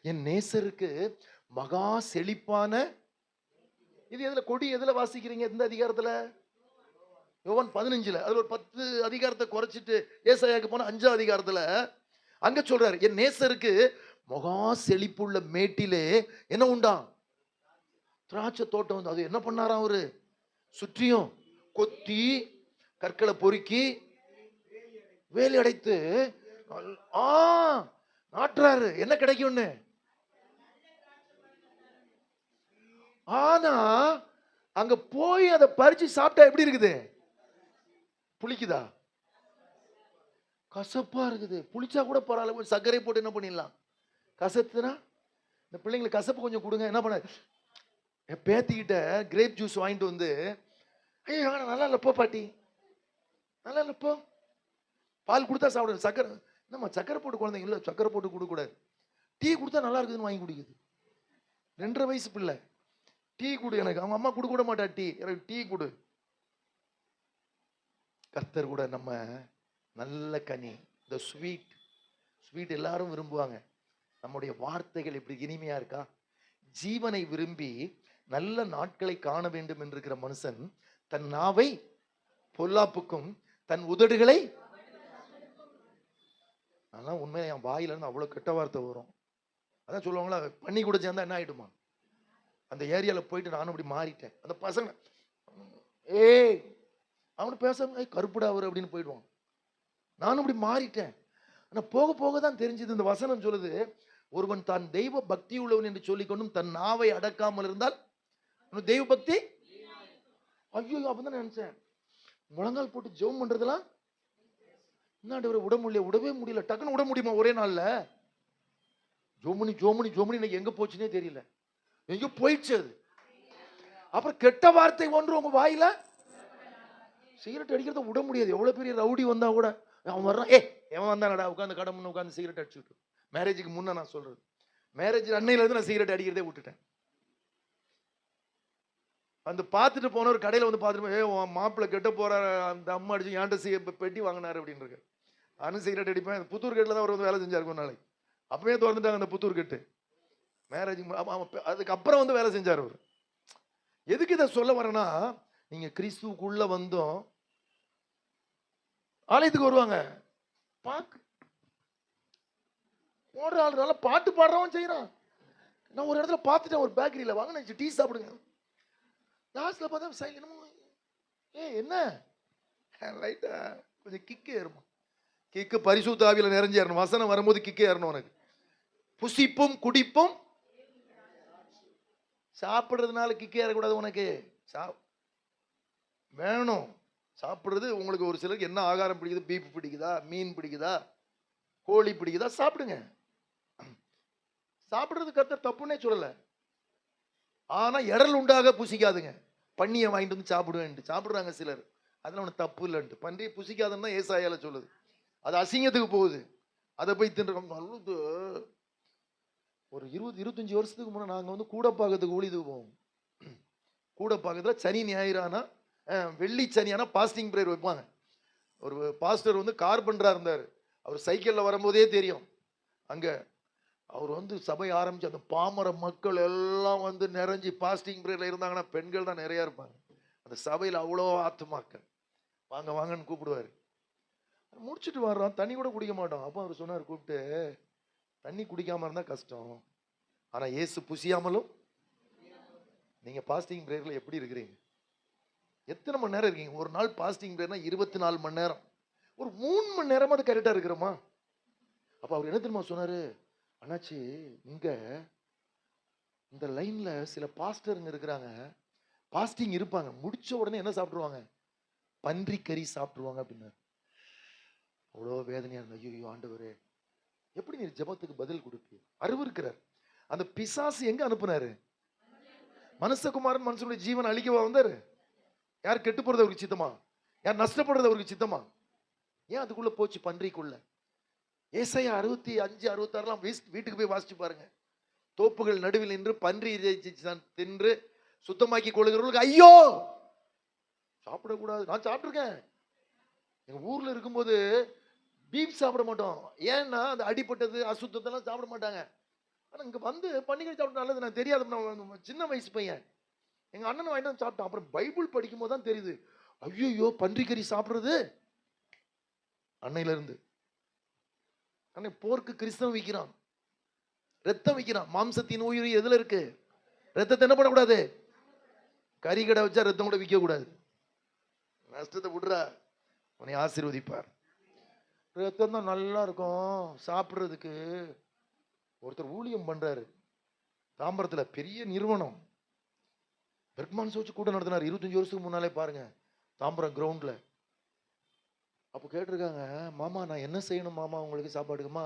என் நேசருக்கு மகா செழிப்பான, இது எதுல கொடி, எதுல வாசிக்கிறீங்க? எந்த அதிகாரத்துல? யோவான் 15ல. அதுல ஒரு 10 அதிகாரத்தை குறைச்சிட்டு ஏசாயாக்கு போன 5 அதிகாரத்துல அங்க சொல்றாரு, என் நேசருக்கு மகா செழிப்புள்ள மேட்டிலே என்ன உண்டா? திராட்சை தோட்டம் வந்து. அது என்ன பண்ணாராம் அவரு? சுற்றியும் கொத்தி கற்களை பொறுக்கி வேலி அடைத்து நாட்டுறாரு. என்ன கிடைக்கும்னு. ஆனா அங்க போய் அதை பறிச்சு சாப்பிட்டா எப்படி இருக்குது? புளிக்குதா? கசப்பா இருக்குது. புளிச்சா கூட பரவாயில்ல, சர்க்கரை போட்டு என்ன பண்ணிடலாம். கசத்துனா இந்த பிள்ளைங்களுக்கு கசப்பு கொஞ்சம் கொடுங்க. என்ன பண்ண, பேத்திக்கிட்ட கிரேப் ஜூஸ் வாங்கிட்டு வந்து, ஐயோ நல்லா இல்லப்போ பாட்டி, நல்லா இல்லப்போ, பால் கொடுத்தா சாப்பிடுறது. சக்கரை நம்ம சக்கரை போட்டு குழந்தைங்க இல்லை, சக்கரை போட்டு கொடுக்க கூடாது. டீ கொடுத்தா நல்லா இருக்குதுன்னு வாங்கி குடிக்குது. 2.5 வயசு பிள்ளை. டீ கொடு எனக்கு. அவங்க அம்மா கொடுக்க கூட மாட்டா டீ, எனக்கு டீ கொடு. கர்த்தர் கூட நம்ம நல்ல கனி, இந்த ஸ்வீட், ஸ்வீட் எல்லாரும் விரும்புவாங்க. நம்முடைய வார்த்தைகள் எப்படி இனிமையா இருக்கா? ஜீவனை விரும்பி நல்ல நாட்களை காண வேண்டும் என்றிருக்கிற மனுஷன் தன் நாவை பொல்லாப்புக்கும் தன் உதடுகளை, அதெல்லாம் உண்மையா என் வாயில இருந்து அவ்வளவு கெட்ட வார்த்தை வரும். அதான் சொல்லுவாங்களா, பண்ணி கூட சேர்ந்தா என்ன ஆயிடுமா? அந்த ஏரியால போயிட்டு நானும் அப்படி மாறிட்டேன். அந்த பசங்க அவனு பேச கருப்புடா அவர் அப்படின்னு போயிடுவான். நானும் அப்படி மாறிட்டேன். ஆனா போக போக தான் தெரிஞ்சது. இந்த வசனம் சொல்லுது, ஒருவன் தான் தெய்வ பக்தி உள்ளவன் என்று சொல்லிக்கொண்டும் தன் நாவை அடக்காமல் இருந்தால் தெய்வ பக்தி. ஐயோ, அப்பதான் நினைச்சேன், முழங்கால் போட்டு ஜெபம் பண்றதெல்லாம் என்ன விட முடியல, விடவே முடியல. டக்குன்னு விட முடியுமா ஒரே நாள்ல? ஜோமணி ஜோமணி ஜோமணி இன்னைக்கு எங்க போச்சுன்னே தெரியல, எங்க போயிடுச்சு அது. அப்புறம் கெட்ட வார்த்தை ஒன்று உங்க வாயில. சிகரெட் அடிக்கிறத விட முடியாது. எவ்வளவு பெரிய ரவுடி வந்தா கூட அவன் வர்றான், எவன் வந்தானடா உட்காந்து கடை முன்ன உட்காந்து சிகரெட் அடிச்சுட்டு. மேரேஜுக்கு முன்ன நான் சொல்றது, மேரேஜ் அன்னையில இருந்து நான் சிகரெட் அடிக்கிறதே விட்டுட்டேன். அந்த பார்த்துட்டு போன ஒரு கடையில வந்து பார்த்துட்டு, மாப்பிள்ளை கெட்ட போற, அந்த அம்மா அடிச்சு ஏன்ட்ட பெட்டி வாங்கினாரு அப்படின்னு இருக்கு. நானும் சிகரெட் அடிப்பேன். புத்தூர் கட்டில் தான் அவர் வந்து வேலை செஞ்சாரு கொஞ்ச நாளைக்கு. அப்பவே திறந்துட்டாங்க அந்த புத்தூர் கட்டு. மேரேஜ் அதுக்கப்புறம் வந்து வேலை செஞ்சார் அவர். எதுக்கு இதை சொல்ல வரேன்னா, நீங்க கிறிஸ்துவுக்குள்ள வந்தோம், ஆலயத்துக்கு வருவாங்க, பாக்கு போடுற ஆள் நல்லா பாட்டு பாடுறவன் செய்யறான். நான் ஒரு இடத்துல பார்த்துட்டேன், ஒரு பேக்கரியில வாங்க டீ சாப்பிடுங்க, லாஸ்ட்ல பார்த்தா சைலண்ட், என்ன லைட்டா கொஞ்சம் கிக்கு ஏறுமா. கிக்கு பரிசுத்த ஆவியில நிறைஞ்சு ஏறணும். வசனம் வரும்போது கிக்கு ஏறணும் உனக்கு. புசிப்பும் குடிப்பும் சாப்பிடுறதுனால கிக்கு ஏறக்கூடாது உனக்கு. வேணும் சாப்பிடுறது. உங்களுக்கு ஒரு சிலருக்கு என்ன ஆகாரம் பிடிக்குது, பீஃப் பிடிக்குதா, மீன் பிடிக்குதா, கோழி பிடிக்குதா, சாப்பிடுங்க. சாப்பிடுறது கர்த்தர் தப்புன்னே சொல்லல. ஆனா இடல் உண்டாக புசிக்காதுங்க. பன்னியை வாங்கிட்டு வந்து சாப்பிடுவேன் சாப்பிடுறாங்க சிலர், அதெல்லாம் ஒன்று தப்பு இல்லைன்ட்டு. பன்றியை புசிக்காதுன்னு ஏசாயால சொல்லுது. அது அசிங்கத்துக்கு போகுது, அதை போய் தின்றோம். நல்லது. ஒரு 20-25 வருஷத்துக்கு முன்னாடி நாங்கள் வந்து கூடப்பாக்கத்துக்கு ஊழியதுக்கு போவோம். கூடப்பாக்கத்தில் சனி ஞாயிறானா, வெள்ளி சனியானா பாஸ்டிங் ப்ரேயர் வைப்பாங்க. ஒரு பாஸ்டர் வந்து கார்பெண்டரா இருந்தார். அவர் சைக்கிளில் வரும்போதே தெரியும். அங்கே அவர் வந்து சபை ஆரம்பிச்சு அந்த பாமர மக்கள் எல்லாம் வந்து நிறைஞ்சி பாஸ்டிங் பிரேயர்ல இருந்தாங்கன்னா பெண்கள் தான் நிறைய இருப்பாங்க. அந்த சபையில் அவ்வளோ ஆத்துமாக்கள். வாங்க வாங்கன்னு கூப்பிடுவாரு. முடிச்சுட்டு வர்றோம், தண்ணி கூட குடிக்க மாட்டோம். அப்போ அவர் சொன்னார் கூப்பிட்டு, தண்ணி குடிக்காம இருந்தா கஷ்டம், ஆனா இயேசு புசியாமலும். நீங்க பாஸ்டிங் பிரேயர்ல எப்படி இருக்கிறீங்க? எத்தனை மணி நேரம் இருக்கீங்க? ஒரு நாள் பாஸ்டிங் பிரேயர்னா 24 மணி நேரம். ஒரு 3 மணி நேரமா அது கரெக்டா இருக்கிறோமா? அப்ப அவர் என்ன தெரியுமா சொன்னாரு, அண்ணாச்சி இங்க இந்த லைன்ல சில பாஸ்டருங்க இருக்கிறாங்க, பாஸ்டிங் இருப்பாங்க, முடிச்ச உடனே என்ன சாப்பிடுவாங்க? பன்றி கறி சாப்பிடுவாங்க அப்படின்னாரு. அவ்வளோ வேதனையா இருந்த, ஐயோ ஆண்டவரே, எப்படி நீ ஜெபத்துக்கு பதில் கொடுப்பீங்க? அறிவிருக்கிறார். அந்த பிசாசு எங்க அனுப்புனாரு? மனுஷகுமாரன் மனுஷனுடைய ஜீவன் அழிக்கவா வந்தாரு? யார் கெட்டு போறது அவருக்கு சித்தமா? யார் நஷ்டப்படுறது அவருக்கு சித்தமா? ஏன் அதுக்குள்ள போச்சு பன்றிக்குள்ள? ஏசாயா 65, 66 வீட்டுக்கு போய் வாசிச்சு பாருங்க. தோப்புகள் நடுவில் நின்று பன்றி தின்று சுத்தமாக்கி கொள்ளுகிறவர்களுக்கு ஐயோ. சாப்பிடக்கூடாது. நான் சாப்பிட்டுருக்கேன். எங்க ஊர்ல இருக்கும்போது பீஃப் சாப்பிட மாட்டோம். ஏன்னா அந்த அடிப்பட்டது அசுத்தத்தெல்லாம் சாப்பிட மாட்டாங்க. ஆனா இங்க வந்து பன்னிக்கறி சாப்பிட நல்லது நான் தெரியாது. சின்ன வயசு பையன் எங்க அண்ணன் வாங்கிட்டு வந்து சாப்பிட்டான். அப்புறம் பைபிள் படிக்கும் போது தான் தெரியுது, ஐயோ பன்றிக்கறி சாப்பிடுறது. அன்னையில இருந்து அன்னை போர்க்கு கிறிஸ்தவம் விற்கிறான், ரத்தம் விற்கிறான். மாம்சத்தின் உயிர் எதுல இருக்கு? ரத்தத்தை என்ன பண்ணக்கூடாது? கறி கடை வச்சா ரத்தம் கூட விற்க கூடாது. நஷ்டத்தை விடுறா, உன்னை ஆசீர்வதிப்பார். ரத்தம் தான் நல்லா இருக்கும் சாப்பிடுறதுக்கு. ஒருத்தர் ஊழியம் பண்றாரு தாம்பரத்துல, பெரிய நிறுவனம், பெர்க்மான்ஸ் வச்சு கூட நடத்தினார் 25 வருஷத்துக்கு முன்னாலே பாருங்க, தாம்பரம் கிரவுண்ட்ல. அப்போ கேட்டிருக்காங்க, மாமா நான் என்ன செய்யணும் மாமா உங்களுக்கு சாப்பாடுக்குமா?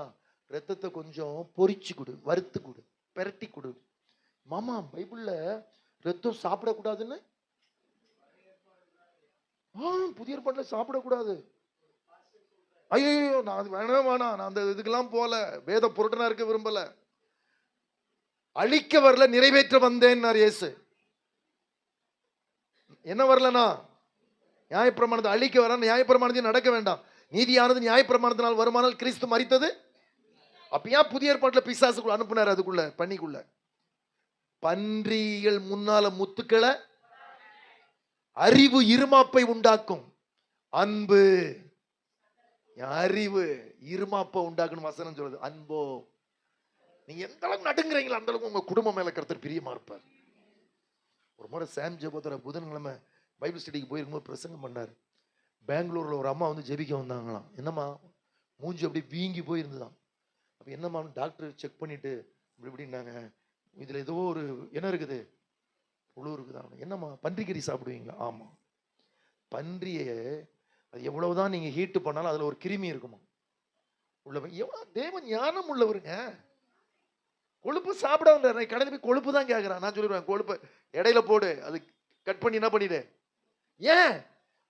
ரத்தத்தை கொஞ்சம் பொரிச்சு கொடு, வறுத்து கொடு, பெரட்டி கொடு. மாமா பைபிள்ல ரத்தம் சாப்பிடக்கூடாதுன்னு, புதிய ஏற்பாட்டுல சாப்பிடக்கூடாது. ஐயோ நான் அது வேணாம், நான் அந்த இதுக்கெல்லாம் போல, வேத புரட்டனா இருக்க விரும்பல. அழிக்க வரல, நிறைவேற்ற வந்தேன் இயேசு. என்ன வரலனா? நியாயப்பிரமாணத்தை அழிக்க வர, நியாயப்பிரமாணத்தையும் நடக்க வேண்டாம். நீதியானது நியாயப்பிரமாணத்தினால் வருமானால் கிறிஸ்து மரித்தது. அப்ப ஏன் புதிய ஏற்பாட்டுல பிசாசுக்குள்ள அனுப்புனார்? அதுக்குள்ள பண்ணிக்குள்ள பன்றிகள் முன்னால முத்துக்களை, அறிவு இருமாப்பை உண்டாக்கும், அன்பு அறிவு இருமாப்பை உண்டாக்கணும் வசனம் சொல்றது. அன்போ, நீங்க எந்த அளவுக்கு நடுங்குறீங்களோ அந்த அளவுக்கு உங்க குடும்பம் மேல கர்த்தர் பிரியமா இருப்பார். ஒரு முறை சாம் ஜெபத்தோட புதன்கிழமை பைபிள் ஸ்டடிக்கு போயிருக்கும்போது பிரசங்கம் பண்ணார். பெங்களூர்ல ஒரு அம்மா வந்து ஜெபிக்க வந்தாங்களாம். என்னம்மா மூஞ்சி அப்படி வீங்கி போயிருந்துதான். அப்ப என்னம்மா டாக்டர் செக் பண்ணிட்டு இப்படின்னாங்க, இதுல ஏதோ ஒரு என்ன இருக்குது, புழு இருக்குதான். என்னம்மா பன்றிக்கறி சாப்பிடுவீங்களா? ஆமா. பன்றியை அது எவ்வளவுதான் நீங்க ஹீட்டு பண்ணாலும் அதுல ஒரு கிருமி இருக்குமா உள்ளவன். எவ்வளவு தேவன் ஞானம் உள்ளவருங்க. கொழுப்பு சாப்பிட வந்தார், கடையில் போய் கொழுப்பு தான் கேட்கிறான். நான் சொல்லிடுவேன், கொழுப்பு இடையில போடு, அது கட் பண்ணி என்ன பண்ணிடு. ஏன்?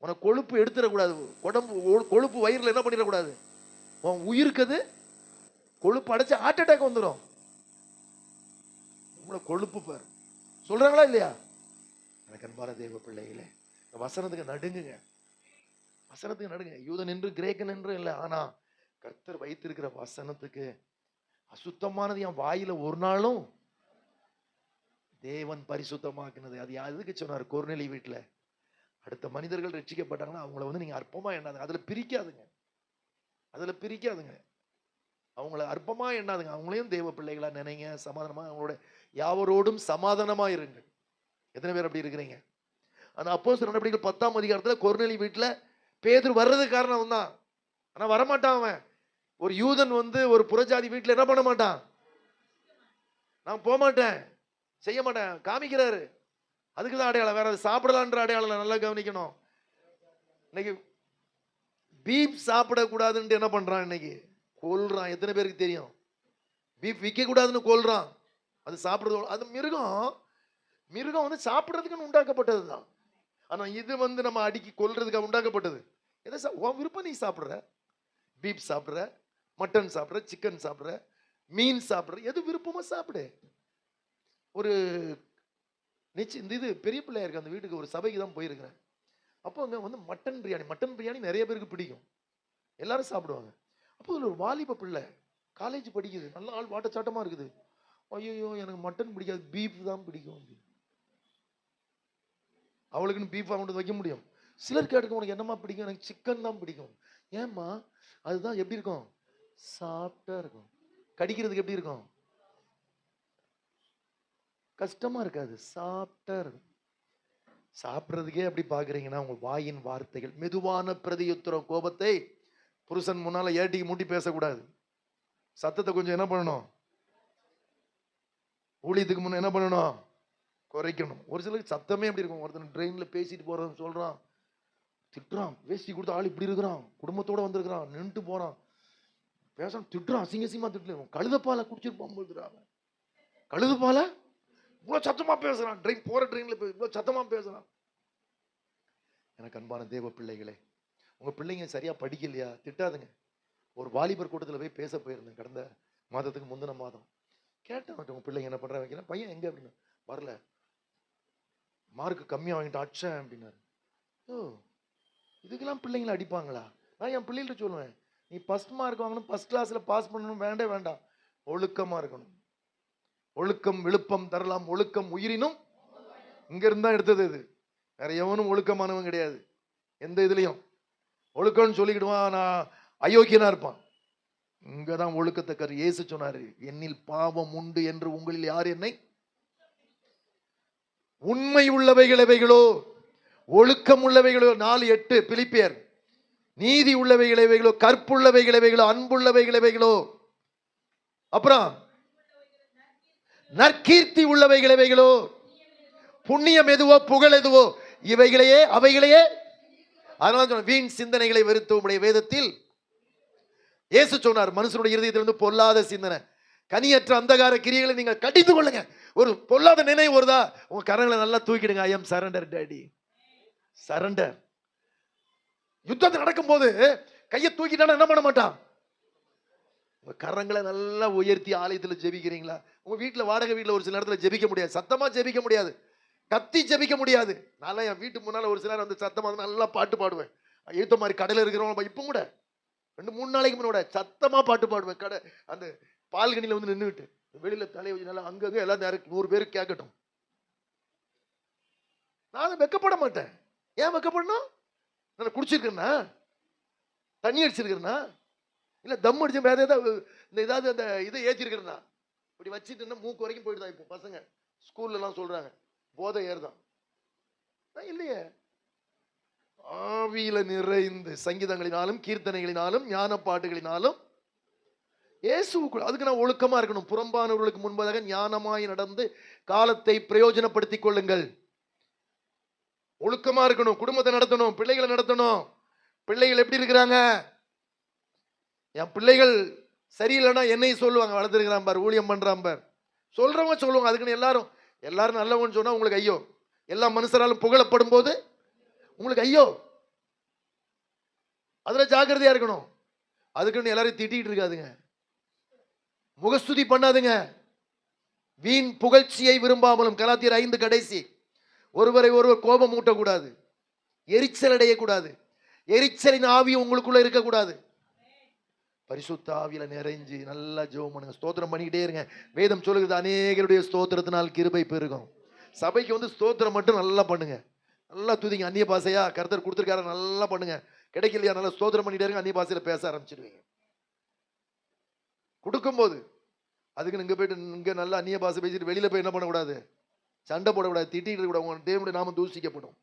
உனக்கு கொழுப்பு எடுத்துடக்கூடாது. உடம்பு கொழுப்பு வயிறுல என்ன பண்ணிடக்கூடாது. உன் உயிருக்கு அது கொழுப்பு அடைச்சு ஹார்ட் அட்டாக் வந்துடும். கொழுப்பு பாரு சொல்றாங்களா இல்லையா? எனக்கு அன்பான தேவ பிள்ளைகளே, வசனத்துக்கு நடுங்குங்க, வசனத்துக்கு நடுங்க. யூதன் என்று கிரேக்கன் என்று இல்லை, ஆனா கர்த்தர் வைத்திருக்கிற வசனத்துக்கு அசுத்தமானது என் வாயில ஒரு நாளும் தேவன் பரிசுத்தமாக்குனது. அது எதுக்கு சொன்னார்? கொர்நேலி வீட்டுல அடுத்த மனிதர்கள் ரட்சிக்கப்பட்டாங்கன்னா அவங்கள வந்து நீங்க அற்பமா எண்ணாதுங்க, அதுல பிரிக்காதுங்க, அதுல பிரிக்காதுங்க, அவங்கள அற்பமா எண்ணாதுங்க. அவங்களையும் தேவ பிள்ளைகளா நினைங்க, சமாதானமா அவங்களோட யாவரோடும் சமாதானமா இருங்க. எத்தனை பேர் அப்படி இருக்கிறீங்க? அந்த அப்போஸ்தலர் நடவடிக்கைகள் 10ஆம் அதிகாரத்துல கொர்நேலி வீட்டுல பேதுரு வர்றதுக்கு காரணம் தான். ஆனா வரமாட்டான் அவன். ஒரு யூதன் வந்து ஒரு புறஜாதி வீட்டுல என்ன பண்ண மாட்டான்? நான் போக மாட்டேன், செய்ய மாட்டேன், காமிக்கிறாரு. அதுக்குதான் அடையாளம், வேற சாப்பிடலான்ற அடையாளம். நல்லா கவனிக்கணும். இன்னைக்கு பீப் சாப்பிடக்கூடாதுன்னு என்ன பண்றான்? இன்னைக்கு கொல்றான். எத்தனை பேருக்கு தெரியும்? பீப் விற்க கூடாதுன்னு கொல்றான். அது சாப்பிடுறது, அது மிருகம். மிருகம் வந்து சாப்பிடுறதுக்குன்னு உண்டாக்கப்பட்டது தான். ஆனா இது வந்து நம்ம அடிக்கி கொல்றதுக்கு உண்டாக்கப்பட்டது. எதை உன் விருப்பம், நீ சாப்பிடுற, பீப் சாப்பிடுற, மட்டன் சாப்பிடுற, சிக்கன் சாப்பிடுற, மீன் சாப்பிடுற, எது விருப்பமா சாப்பிடு. ஒரு இந்த இது பெரிய பிள்ளையா இருக்கு, அந்த வீட்டுக்கு ஒரு சபைக்கு தான் போயிருக்கிறேன். அப்போ அங்க வந்து மட்டன் பிரியாணி நிறைய பேருக்கு பிடிக்கும், எல்லாரும் சாப்பிடுவாங்க. அப்போ ஒரு வாலிப பிள்ளை காலேஜ் படிக்குது, நல்ல ஆள் வாட்டச்சாட்டமா இருக்குது. ஐயோ எனக்கு மட்டன் பிடிக்காது, பீஃப் தான் பிடிக்கும். அவளுக்குன்னு பீஃப் கொண்டு வைக்க முடியும்? சிலர் கேட்டுக்க, உனக்கு என்னமா பிடிக்கும்? எனக்கு சிக்கன் தான் பிடிக்கும். ஏம்மா? அதுதான் எப்படி இருக்கும்? சாஃப்டா இருக்கும். கடிக்கிறதுக்கு எப்படி இருக்கும்? கஷ்டமா இருக்காது, சாஃப்டா இருக்கும். சாப்பிட்றதுக்கே அப்படி பாக்குறீங்கன்னா உங்க வாயின் வார்த்தைகள். மெதுவான பிரதியுத்தரம். கோபத்தை புருஷன் முன்னால ஏட்டிக்கு மூட்டி பேசக்கூடாது. சத்தத்தை கொஞ்சம் என்ன பண்ணணும்? ஊழியத்துக்கு முன்ன என்ன பண்ணணும்? குறைக்கணும். ஒரு சிலருக்கு சத்தமே எப்படி இருக்கும். ஒருத்தன் ட்ரெயின்ல பேசிட்டு போறதுன்னு சொல்றான், திட்டுறான், வேஷ்டி கொடுத்து ஆள் இப்படி இருக்கிறான், குடும்பத்தோட வந்திருக்கிறான், நின்றுட்டு போறான், பேச திட்டுறான், அசிங்கசியமா திட்டுறான். கழுதப்பால குடிச்சிருப்பான் போதுறாங்க. கழுதப்பால இவ்வளவு சத்தமா பேசுறான், ட்ரெயின்ல இவ்வளவு சத்தமா பேசுறான். எனக்கு அன்பான தேவ பிள்ளைகளே, உங்க பிள்ளைங்க சரியா படிக்கலையா? திட்டாதுங்க. ஒரு வாலிபர் கூட்டத்தில் போய் பேச போயிருந்தேன் கடந்த மாதத்துக்கு முந்தின மாதம். கேட்டேன், உங்க பிள்ளைங்க என்ன பண்ற வைக்கிறேன், பையன் எங்க அப்படின்னு. வரல, மார்க் கம்மியா வாங்கிட்டு அடிச்சேன் அப்படின்னாரு. ஓ, இதுக்கெல்லாம் பிள்ளைங்களை அடிப்பாங்களா? நான் என் பிள்ளைகிட்ட சொல்லுவேன், நீ ஃபர்ஸ்ட் மார்க் வாங்கணும், ஃபர்ஸ்ட் கிளாஸ்ல பாஸ் பண்ணணும், வேண்டாம், ஒழுக்கமா இருக்கணும். ஒழுக்கம் விழுப்பம் தரலாம், ஒழுக்கம் உயிரினும். இங்க இருந்தா எடுத்தது இது. வேற எவனும் ஒழுக்கமானவன் கிடையாது. எந்த இதுலயும் ஒழுக்கம்னு சொல்லிக்கிடுவான், நான் அயோக்கியனா இருப்பான். இங்கதான் ஒழுக்கத்தை கரு. இயேசு சொன்னாரு, என்னில் பாவம் உண்டு என்று உங்களில் யார் என்னை? உண்மை உள்ளவைகள் எவைகளோ, ஒழுக்கம் உள்ளவைகளோ, 4:8 பிலிப்பியர். நீதி உள்ளவைகள் எவைகளோ, கற்புள்ளவைகள் எவைகளோ, அன்புள்ளவைகள் எவைகளோ, அப்புறம் நற்கீர்த்தி உள்ளவைகள் எவைகளோ, புண்ணியம் எதுவோ, புகழ் எதுவோ, இவைகளையே அவைகளையே. அதனால சொன்ன, வீண் சிந்தனைகளை வெறுத்து உம்முடைய வேதத்தில். இயேசு சொன்னார், மனுஷனுடைய இருதயத்திலிருந்து பொல்லாத சிந்தனை, கனியற்ற அந்தகார கிரியைகளை நீங்கள் கடித்து கொள்ளுங்க. ஒரு பொல்லாத நினைவு வருதா, உங்க கரங்களை நல்லா தூக்கிடுங்க. I am surrender daddy, surrender. யுத்தத்தில் நடக்கும் போது கையை தூக்கிட்டானா என்ன பண்ண மாட்டான்? உங்க கரங்களை நல்லா உயர்த்தி ஆலயத்தில் ஜெபிக்கிறீங்களா? உங்க வீட்டுல, வாடகை வீட்டுல ஒரு சில இடத்துல ஜெபிக்க முடியாது, சத்தமா ஜெபிக்க முடியாது, கத்தி ஜெபிக்க முடியாது. நான் என் வீட்டுக்கு முன்னால ஒரு சிலர் வந்து சத்தமா நல்லா பாட்டு பாடுவேன். ஏத்த மாதிரி கடையில் இருக்கிறவங்க இப்ப கூட 2-3 நாளைக்கு முன்னோட சத்தமா பாட்டு பாடுவேன். கடை அந்த பால்கனியில வந்து நின்றுட்டு வெளியில தலையை வச்சு நல்லா அங்கங்க எல்லாம் 100 பேருக்கு கேட்கட்டும். நான் வெக்கப்பட மாட்டேன். ஏன் வெக்கப்படணும்? நான் குடிச்சிருக்கேன்னா, தண்ணி அடிச்சிருக்கிறேன்னா, இல்ல தம் அடிச்சு வேற ஏதாவது அந்த இதை ஏற்றிருக்கிறேன்னா, இப்படி வச்சுட்டு மூக்கு வரைக்கும் போயிடுதா? இப்போ பசங்க ஸ்கூல்ல எல்லாம் சொல்றாங்க போதை ஏறுதான். இல்லையே, ஆவியில நிறைந்து சங்கீதங்களினாலும் கீர்த்தனைகளினாலும் ஞான பாட்டுகளினாலும் இயேசுவுக்குள். அதுக்கு நான் ஒழுக்கமா இருக்கணும். புறம்பானவர்களுக்கு முன்பதாக ஞானமாய் நடந்து காலத்தை பிரயோஜனப்படுத்திக் கொள்ளுங்கள். ஒழுக்கமா இருக்கணும், குடும்பத்தை நடத்தணும், பிள்ளைகளை நடத்தணும். பிள்ளைகள் எப்படி இருக்கிறாங்க? என் பிள்ளைகள் சரியில்லைன்னா என்னையும் சொல்லுவாங்க, வளர்த்துருக்கிறான் பார், ஊழியம் பண்றான் பார், சொல்றவங்க சொல்லுவாங்க. அதுக்குன்னு எல்லாரும் நல்லவன்னு சொன்னா உங்களுக்கு ஐயோ, எல்லா மனுஷராலும் புகழப்படும் போது உங்களுக்கு ஐயோ. அதுல ஜாக்கிரதையா இருக்கணும். அதுக்குன்னு எல்லாரையும் திட்டிட்டு இருக்காதுங்க, முகஸ்துதி பண்ணாதுங்க. வீண் புகழ்ச்சியை விரும்பாமலும், கலாத்தியர் 5 கடைசி, ஒருவரை ஒருவர் கோபம் ஊட்டக்கூடாது, எரிச்சல் அடையக்கூடாது, எரிச்சலின் ஆவி உங்களுக்குள்ள இருக்கக்கூடாது. பரிசுத்த ஆவியில நிறைஞ்சு நல்லா ஜெபம் பண்ணுங்க, ஸ்தோத்திரம் பண்ணிக்கிட்டே இருங்க. வேதம் சொல்லுகிறது, அநேகருடைய ஸ்தோத்திரத்தினால் கிருபை பெருகும். சபைக்கு வந்து ஸ்தோத்திரம் மட்டும் நல்லா பண்ணுங்க, நல்லா துதிங்க. அந்நிய பாசையா கர்த்தர் கொடுத்துருக்காரு, நல்லா பண்ணுங்க. கிடைக்கலையா, நல்லா ஸ்தோத்திரம் பண்ணிட்டே இருங்க. அந்நிய பாசையில பேச ஆரம்பிச்சிடுவீங்க கொடுக்கும்போது. அதுக்கு இங்க போயிட்டு இங்க நல்லா அந்நிய பாசை பேசிட்டு வெளியில போய் என்ன பண்ணக்கூடாது? சண்டை போடக்கூடாது, திட்டிட்டு கூடாது. உங்க தேவனுடைய நாமம் தூசிக்கப்படும்.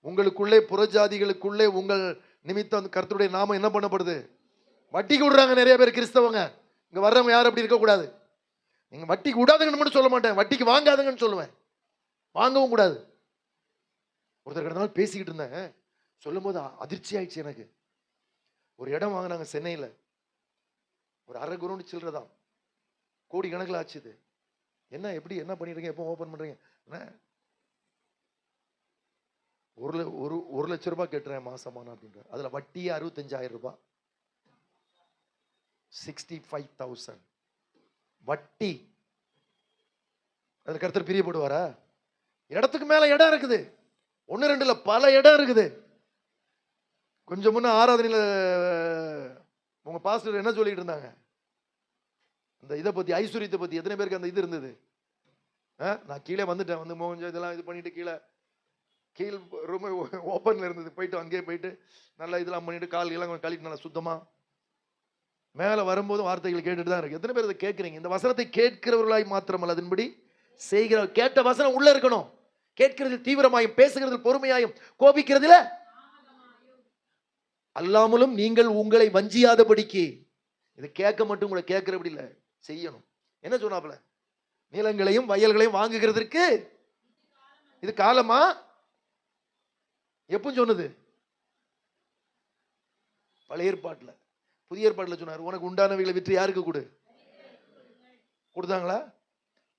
உங்களுக்குள்ளே புறஜாதிகளுக்குள்ளே உங்கள் நிமித்தம் கர்த்தருடைய நாமம் என்ன பண்ணப்படுது? வட்டிக்கு விடுறாங்க நிறைய பேர் கிறிஸ்தவங்க. இங்க வர்றவங்க யாரும் அப்படி இருக்கக்கூடாது. நீங்க வட்டிக்கு விடாதுங்கன்னு மட்டும் சொல்ல மாட்டேன், வட்டிக்கு வாங்காதுங்கன்னு சொல்லுவேன். வாங்கவும் கூடாது. ஒருத்தர் கடந்த நாள் பேசிக்கிட்டு இருந்தேன், சொல்லும் போது அதிர்ச்சி ஆயிடுச்சு எனக்கு. ஒரு இடம் வாங்கினாங்க சென்னையில, ஒரு 1/2 கிரவுண்ட் சில்லறதான், கோடி கணக்கில் ஆச்சுது. என்ன எப்படி என்ன பண்ணிருக்கீங்க, எப்போ ஓபன் பண்றீங்க? ஒரு லட்சம் ரூபாய் கேட்டுறேன் மாசமான அப்படின்ற. அதுல வட்டி 65,000 ரூபாய், 65,000 வட்டி. அதுல கர்த்தர் பிரியப்படுவாரா? இடத்துக்கு மேல இடம் இருக்குது, 1-2 இல்ல, பல இடம் இருக்குது. கொஞ்சம் முன்ன ஆராதனையில உங்க பாஸ்டர் என்ன சொல்லிட்டு இருந்தாங்க? அந்த இதை பத்தி, ஐஸ்வர்யத்தை பத்தி எத்தனை பேருக்கு அந்த இது இருந்தது? நான் கீழே வந்துட்டேன், வந்து மோகன் இதெல்லாம் இது பண்ணிட்டு கீழ் ரொம்ப ஓப்பன்ல இருந்தது, போயிட்டு அங்கேயே போயிட்டு நல்லா இதெல்லாம் பண்ணிட்டு கால் எல்லாம் கழிட்டு நல்லா சுத்தமா மேல வரும்போது வார்த்தைகள் கேட்டுட்டு தான் இருக்கு. எத்தனை பேர் இதை கேட்கறீங்க? இந்த வசனத்தை கேட்கிறவர்களாய் மாத்திரமல்ல, அதன்படி செய்கிற. கேட்ட வசனம் உள்ள இருக்கணும். கேட்கிறதில் தீவிரமாயும், பேசுகிறதில் பொறுமையாயும், கோபிக்கிறதுல அல்லாமலும் நீங்கள் உங்களை வஞ்சியாதபடிக்கு. இதை கேட்க மட்டும் கூட கேட்கிறபடி இல்லை, செய்யணும். என்ன சொன்னாப்ல? நிலங்களையும் வயல்களையும் வாங்குகிறதற்கு இது காலமா? எப்ப சொன்னது? பழைய ஏற்பாட்டுல. புதிய ஏற்பாட்டுல சொன்னார், உனக்கு உண்டானவைகளை விற்று யாருக்கு கொடு. கொடுத்தாங்களா?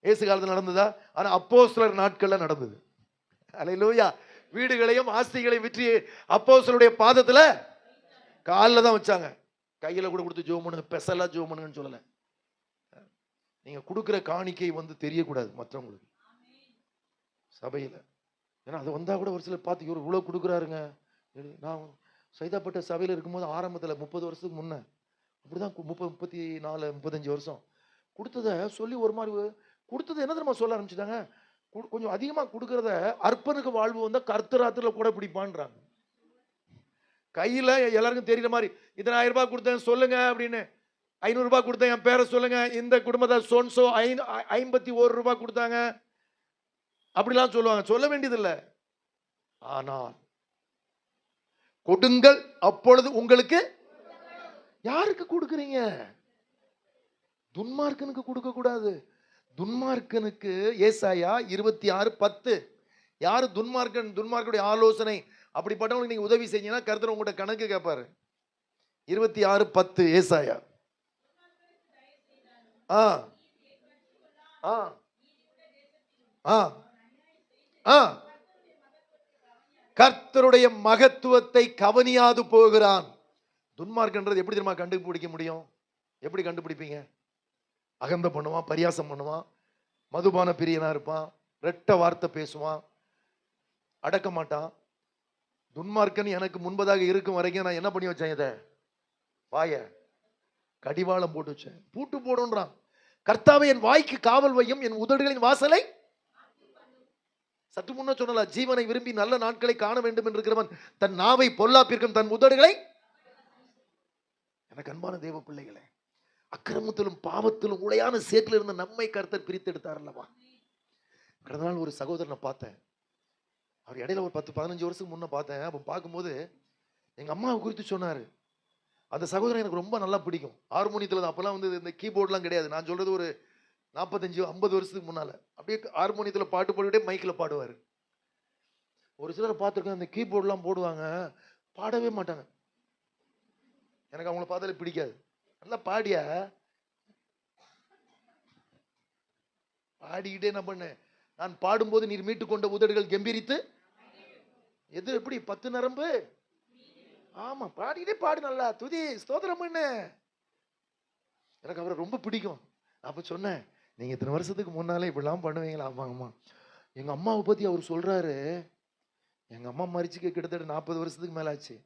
இயேசு காலத்தில் நடந்ததா? ஆனா அப்போஸ்தலர் நாட்கள்ல நடந்தது. அல்லேலூயா. வீடுகளையும் ஆஸ்திகளையும் விற்று அப்போஸ்தலருடைய பாதத்துல காலில் தான் வச்சாங்க. கையில கூட கொடுத்து ஜெபம் பண்ணுங்க, பெசலா ஜெபம் பண்ணுங்கன்னு சொல்லல. நீங்க கொடுக்கிற காணிக்கை வந்து தெரியக்கூடாது மற்றவங்களுக்கு சபையில. ஏன்னா அது வந்தா கூட ஒரு சிலர் பார்த்து இவர் இவ்வளவு கொடுக்குறாருங்க. நான் சைதாப்பட்ட சபையில இருக்கும்போது ஆரம்பத்துல 30 வருஷத்துக்கு முன்ன அப்படிதான் 34 35 வருஷம் கொடுத்ததை சொல்லி ஒரு மாதிரி கொடுத்தது என்ன தெரியுமா சொல்ல ஆரம்பிச்சுட்டாங்க? கொஞ்சம் அதிகமா கொடுக்கறத அர்ப்பனுக்கு வாழ்வு வந்தா கர்த்தராத்திரில கூட பிடிப்பான்றாங்க. கையில எல்லாருக்கும் தெரியுற மாதிரி இத்தனை 1000 ரூபாய் கொடுத்தேன் சொல்லுங்க அப்படின்னு. 500 ரூபாய் கொடுத்தேன் என் பேரை சொல்லுங்க. இந்த குடும்பத்தை சோன்சோ 51 ரூபாய் கொடுத்தாங்க அப்படிலாம் சொல்லுவாங்க. சொல்ல வேண்டியதில்லை. ஆனால் கொடுங்கள் அப்பொழுது உங்களுக்கு. யாருக்கு கொடுக்குறீங்க? துன்மார்க்கனுக்கு கொடுக்க கூடாது. துன்மார்க்கனுக்கு ஏசாயா 26:10. யாரு துன்மார்க்கன்? துன்மார்க்கனுடைய ஆலோசனை அப்படிப்பட்டவங்களுக்கு நீங்க உதவி செஞ்சீங்கன்னா கர்த்தர் உங்கள்கிட்ட கணக்கு கேட்பாரு. 26:10 ஏசாயா. கர்த்தருடைய மகத்துவத்தை கவனியாது போகிறான். துன்மார்க்கன்றது எப்படி தெரியுமா கண்டுபிடிக்க முடியும்? எப்படி கண்டுபிடிப்பீங்க? அகந்த பண்ணுவான், பரியாசம் பண்ணுவான், மதுபான பிரியனா இருப்பான், ரெட்ட வார்த்தை பேசுவான், அடக்க மாட்டான். துன்மார்க்கன் எனக்கு முன்பதாக இருக்கும் வரைக்கும் நான் என்ன பண்ணி வச்சேன்? இதை வாய கடிவாளம் போட்டு வச்சேன். பூட்டு போடுன்றான். கர்த்தாவே என் வாய்க்கு காவல் வையும், என் உதடுகளின் வாசலை. சற்று முன்ன சொன்னல, ஜீவனை விரும்பி நல்ல நாட்களை காண வேண்டும் என்று இருக்கிறவன் தன் நாவை பொல்லாப்பிற்கும் தன் உதடுகளை. எனக்கு அன்பான தேவ பிள்ளைகளே, அக்கிரமத்திலும் பாவத்திலும் உளையான சேற்றில் இருந்த நம்மை கர்த்தர் பிரித்து எடுத்தார் அல்லவா? கடந்த நாள் ஒரு சகோதரனை பார்த்தேன். அவர் இடையில ஒரு 10-15 வருஷத்துக்கு முன்ன பார்த்தேன். அப்ப பார்க்கும்போது எங்க அம்மாவை குறித்து சொன்னாரு. அந்த சகோதரன் எனக்கு ரொம்ப நல்லா பிடிக்கும். ஹார்மோனியத்தில் தான். அப்பெல்லாம் வந்து இந்த கீபோர்ட்லாம் கிடையாது. நான் சொல்றது ஒரு 45-50 வருஷத்துக்கு முன்னால. அப்படியே ஹார்மோனியத்தில் பாட்டு போட்டுக்கிட்டே மைக்கில் பாடுவார். ஒரு சிலரை பார்த்துருக்கேன், அந்த கீபோர்ட்லாம் போடுவாங்க, பாடவே மாட்டாங்க. எனக்கு அவங்கள பார்த்தாலே பிடிக்காது. நல்லா பாடியா பாடிக்கிட்டே என்ன பண்ண, நான் பாடும்போது நீர் மீட்டு கொண்ட உதடுகள் கம்பீரித்து. எது எப்படி 10 நரம்பு? ஆமா, பாடிக்கிட்டே பாடு, நல்லா துதி ஸ்தோத்திரம் பண்ணு. எனக்கு அவரை ரொம்ப பிடிக்கும். அப்ப சொன்னேன், நீங்க இத்தனை வருஷத்துக்கு முன்னாலே இப்படிலாம் பண்ணுவீங்களா? ஆமாங்கம்மா. எங்க அம்மாவை பத்தி அவர் சொல்றாரு. எங்க அம்மா மரிச்சுக்க கிட்டத்தட்ட 40 வருஷத்துக்கு மேல ஆச்சு.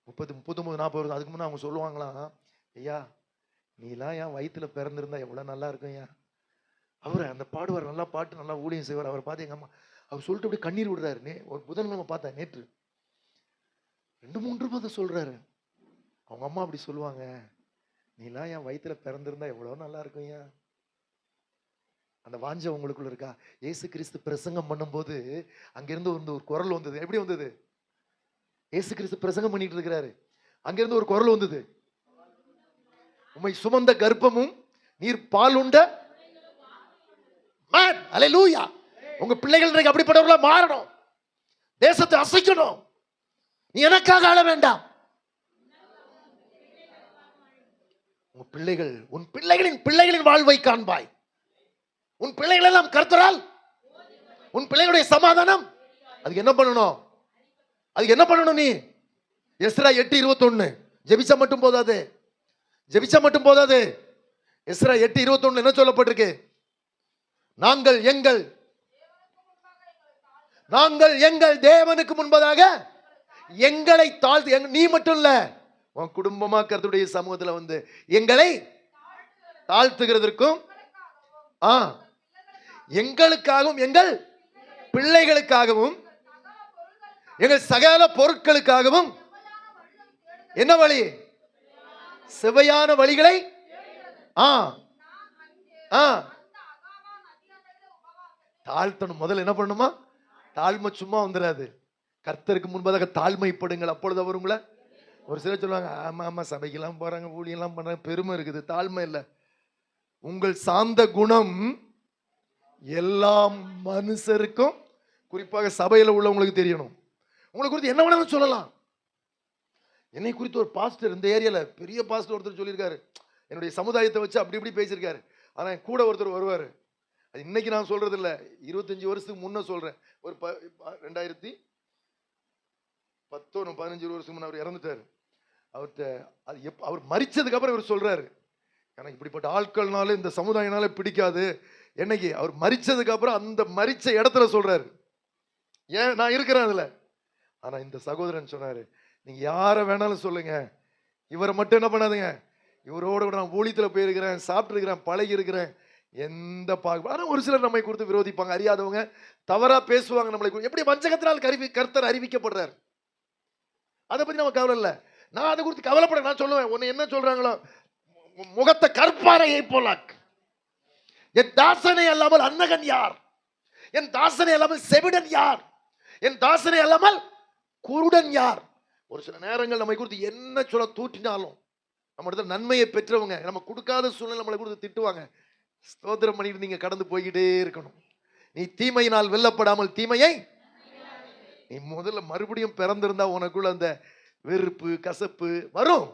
39 40 வருஷம். அதுக்கு முன்னே அவங்க சொல்லுவாங்களாம், ஐயா நீலாம் என் வயிற்றுல பிறந்திருந்தா எவ்வளவு நல்லா இருக்கும் ஐயா. அவரை அந்த பாடுவார், நல்லா பாட்டு, நல்லா ஊழியம் செய்வார். அவரை பார்த்து எங்க அம்மா அவர் சொல்லிட்டு அப்படியே கண்ணீர் விடுறாரு. ஒரு புதன்கிழமை பார்த்தேன், நேற்று 2-3 மாதம் சொல்றாரு. அவங்க அம்மா அப்படி சொல்லுவாங்க, நீலாம் என் வயிற்றுல பிறந்திருந்தா எவ்வளவு நல்லா இருக்கும் ஐயா. அந்த வாஞ்ச உங்களுக்குள்ள இருக்கா? இயேசு கிறிஸ்து பிரசங்கம் பண்ணும்போது அங்கிருந்து ஒரு குரல் வந்தது. எப்படி வந்தது? இயேசு கிறிஸ்து பிரசங்கம் பண்ணிட்டு இருக்கிறாரு, அங்கிருந்து ஒரு குரல் வந்தது, உம்மை சுமந்த கர்ப்பமும் நீர் பால் உண்ட. அல்லேலூயா. உங்க பிள்ளைகள் இன்றைக்கு அப்படிப்பட்டவர்களா மாறணும். தேசத்தை அசைக்கணும். நீ எனக்காக ஆள வேண்டாம். உன் பிள்ளைகளின் வாழ்வை காண்பாய். உன் பிள்ளைகள் எல்லாம் கர்த்தரால், உன் பிள்ளைகளுடைய சமாதானம். அதுக்கு என்ன பண்ணணும்? நீ எஸ்ரா 8:21 ஜெபிச்சா மட்டும் போதாது. எஸ்ரா 8:21 என்ன சொல்லப்பட்டிருக்கு? நாங்கள் எங்கள் தேவனுக்கு முன்பதாக எங்களை தாழ்த்து. நீ மட்டும் இல்ல, உன் குடும்பமா கர்த்தருடைய சமூகத்துல வந்து எங்களை தாழ்த்துகிறதற்கும் எங்களுக்காகவும் எங்கள் பிள்ளைகளுக்காகவும் எங்கள் சகல பொருட்களுக்காகவும் என்ன வழி? செவையான வழிகளை தாழ்த்தணும். முதல்ல என்ன பண்ணுமா? தாழ்மை சும்மா வந்துடாது. கர்த்தருக்கு முன்பதாக தாழ்மைப்படுங்கள், அப்பொழுது அவர் உங்களை. ஒரு சிலர் சொல்லுவாங்க, ஆமா ஆமா சபைக்கெல்லாம் போறாங்க, ஊழியெல்லாம் பண்றாங்க, பெருமை இருக்குது. தாழ்மை இல்லை. உங்கள் சாந்த குணம் எல்லா மனுஷருக்கும், குறிப்பாக சபையில உள்ளவங்களுக்கு தெரியணும். உங்களை குறித்து என்ன வேணாலும் சொல்லலாம். என்னை குறித்து ஒரு பாஸ்டர் இந்த ஏரியால பெரிய பாஸ்டர் ஒருத்தர் சொல்லியிருக்காரு, என்னுடைய சமுதாயத்தை வச்சு அப்படி இப்படி பேசியிருக்காரு. ஆனா என் கூட ஒருத்தர் வருவாரு, அது இன்னைக்கு நான் சொல்றது இல்லை, 25 வருஷத்துக்கு முன்ன சொல்றேன். ஒரு 2015 வருஷத்துக்கு முன்ன அவர் இறந்துட்டாரு. அவர்கிட்ட அது அவர் மரிச்சதுக்கு அப்புறம் இவர் சொல்றாரு, எனக்கு இப்படிப்பட்ட ஆட்கள்னால இந்த சமுதாயனால பிடிக்காது. என்னைக்கு அவர் மரிச்சதுக்கு அப்புறம் அந்த மரிச்ச இடத்துல சொல்றாரு, ஏன் நான் இருக்கிறேன் அதுல. ஆனா இந்த சகோதரன் சொன்னாரு, நீங்க யார வேணாலும் சொல்லுங்க, இவரை மட்டும் என்ன பண்ணாதுங்க. இவரோட கூட நான் ஊழியத்துல போயிருக்கிறேன், சாப்பிட்டு இருக்கிறேன், பழகி இருக்கிறேன், எந்த பாகு. ஆனா ஒரு சிலர் நம்மை கொடுத்து விரோதிப்பாங்க, அறியாதவங்க தவறா பேசுவாங்க நம்மளை. எப்படி வஞ்சகத்தினால் கர்த்தர் அறிவிக்கப்படுறார், அதை பத்தி நம்ம கவலை இல்லை. நான் அதை குறித்து கவலைப்பட. நான் சொல்லுவேன், உன்னை என்ன சொல்றாங்களோ முகத்தை கற்பாரையை போலாக். என் தாசனை அல்லாமல் அன்னகன் யார்? என் தாசனை அல்லாமல் செவிடன் யார்? என் தாசனை அல்லாமல் குருடன் யார்? ஒரு சில நேரங்கள் நம்மை குறித்து என்ன சொல்ல தூட்டினாலும், நம்ம இடத்துல நன்மையை பெற்றவங்க நம்ம கொடுக்காத சூழ்நிலை நம்மளை கொடுத்து திட்டுவாங்க. ஸ்தோத்திரம் பண்ணிட்டு நீங்க கடந்து போய்கிட்டே இருக்கணும். நீ தீமையினால் வெல்லப்படாமல் தீமையை நீ முதல்ல மறுபடியும் பிறந்திருந்தா உனக்குள்ள அந்த வெறுப்பு கசப்பு வரும்.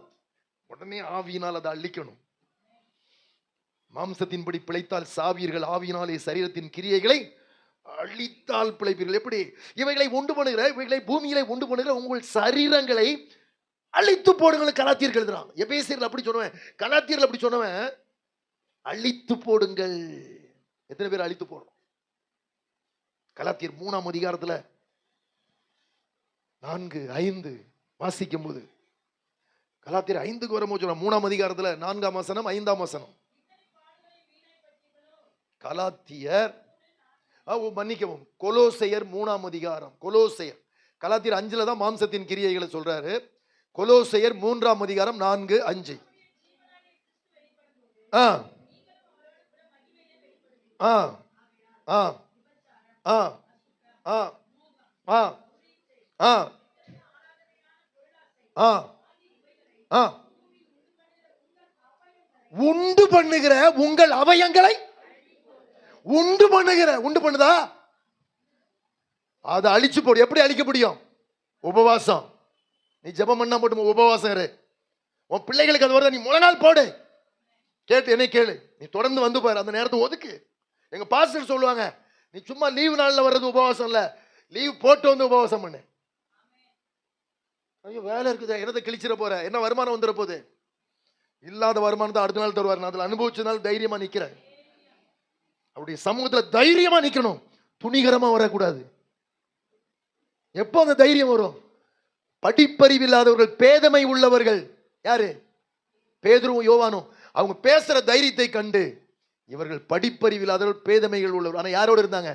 உடனே ஆவியினால் அதை அழிக்கணும். மாம்சத்தின்படி பிழைத்தால் சாவீர்கள், ஆவியினாலே சரீரத்தின் கிரியைகளை அழித்தால் பிழைப்பீர்கள். எப்படி? இவைகளை உண்டு பண்ணுகிற, இவைகளை பூமியிலே உண்டு பண்ணுகிற உங்கள் சரீரங்களை அழித்து போடுங்கள். கலாத்தியர்கள் எழுதுறான். எபேசியர்கள் அப்படி சொன்னவன், கலாத்தியர்கள் அப்படி சொன்னவன், அழித்து போடுங்கள். எத்தனை பேர் அழித்து போடுறோம்? கலாத்தியர் 3ஆம் அதிகாரத்துல 4-5 வாசிக்கும் போது, கலாத்தியர் 5க்கு வரும்போது சொல்ல, 3ஆம் அதிகாரத்துல 4ஆம் வசனம் 5ஆம் வசனம். கலாத்தியர் மன்னிக்கவும், கொலோசையர் 3ஆம் அதிகாரம். கொலோசையர், கலாத்தியர் 5ல தான் மாம்சத்தின் கிரியைகளை சொல்றாரு. கொலோசையர் 3ஆம் அதிகாரம் 4-5. உண்டு பண்ணுகிற உங்கள் அவயங்களை உண்டு பண்ணுகிற, உண்டு பண்ணுதா அதை அழிச்சு போடு. எப்படி அழிக்க முடியும்? உபவாசம். நீ ஜெபம் பண்ணா மட்டும் உபவாசம் இரு. உன் பிள்ளைகளுக்கு அது வருதா, நீ முழங்கால் போடு. கேட்டு என்ன கேளு, நீ தொடர்ந்து வந்து பாரு, அந்த நேரத்தை ஒதுக்கு. எங்க பாஸ்டர் சொல்லுவாங்க, நீ சும்மா லீவு நாள்ல வர்றது உபவாசம் இல்ல, லீவ் போட்டு வந்து உபவாசம் பண்ணு. ஐயோ வேலை இருக்குதா, என்னத்தை கிழிச்சிட போற, என்ன வருமானம் வந்துட போகுது? இல்லாத வருமானத்தை அடுத்த நாள் தருவார். நான் அதில் அனுபவிச்சதுனால தைரியமா நிக்கிறேன். அப்படி சமூகத்துல தைரியமா நிக்கணும், துணிகரமா வரக்கூடாது. எப்போ அந்த தைரியம் வரும்? படிப்பறிவு இல்லாதவர்கள், பேதமை உள்ளவர்கள். யாரு? பேதுருவும் யோவானும். அவங்க பேசுற தைரியத்தை கண்டு இவர்கள் படிப்பறிவு இல்லாதவர்கள், பேதமைகள் உள்ளவர். ஆனா யாரோட இருந்தாங்க?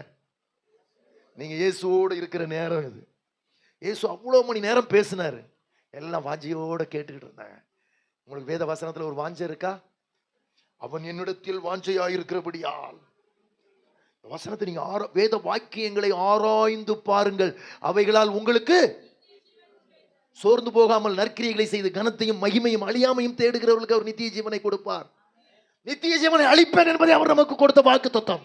நீங்க இயேசுவோடு இருக்கிற நேரம் இது. இயேசு அவ்வளவு மணி நேரம் பேசினாரு, எல்லாம் வாஞ்சையோட கேட்டுக்கிட்டு இருந்தாங்க. உங்களுக்கு வேத வசனத்துல ஒரு வாஞ்சை இருக்கா? அவன் என்னிடத்தில் வாஞ்சையாயிருக்கிறபடியால். வசனத்தை நீங்க வேத வாக்கியங்களை ஆராய்ந்து பாருங்கள், அவைகளால் உங்களுக்கு சோர்ந்து போகாமல் நற்கிரியைகளை செய்து கனத்தையும் மகிமையும் அழியாமையும் தேடுகிறவர்களுக்கு அவர் நித்திய ஜீவனை கொடுப்பார். நித்திய ஜீவனை அளிப்பேன் என்பதை அவர் நமக்கு கொடுத்த வாக்கு தத்தம்.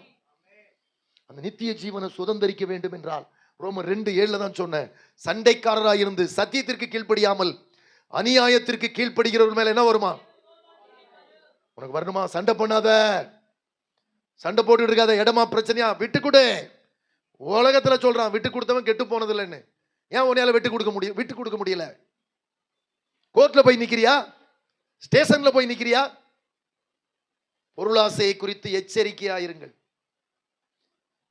அந்த நித்திய ஜீவனை சுதந்திரிக்க வேண்டும் என்றால் ரோமர் 2:7 தான் சொன்ன, சண்டைக்காரராயிருந்து சத்தியத்திற்கு கீழ்ப்படியாமல் அநியாயத்திற்கு கீழ்ப்படுகிறவர்கள் மேல என்ன வருமா? உனக்கு வரணுமா? சண்டை பண்ணாத, சண்டை போட்டு இருக்காத. இடமா பிரச்சனையா விட்டு கொடு. உலகத்துல சொல்றான் விட்டு கொடுத்தவன் கெட்டு போனது இல்லைன்னு. ஏன் உன்னால விட்டு கொடுக்க முடியல? கோர்ட்ல போய் நிக்கிறியா? ஸ்டேஷன்ல போய் நிக்கிறியா? பொருளாசையை குறித்து எச்சரிக்கையாயிருங்கள்.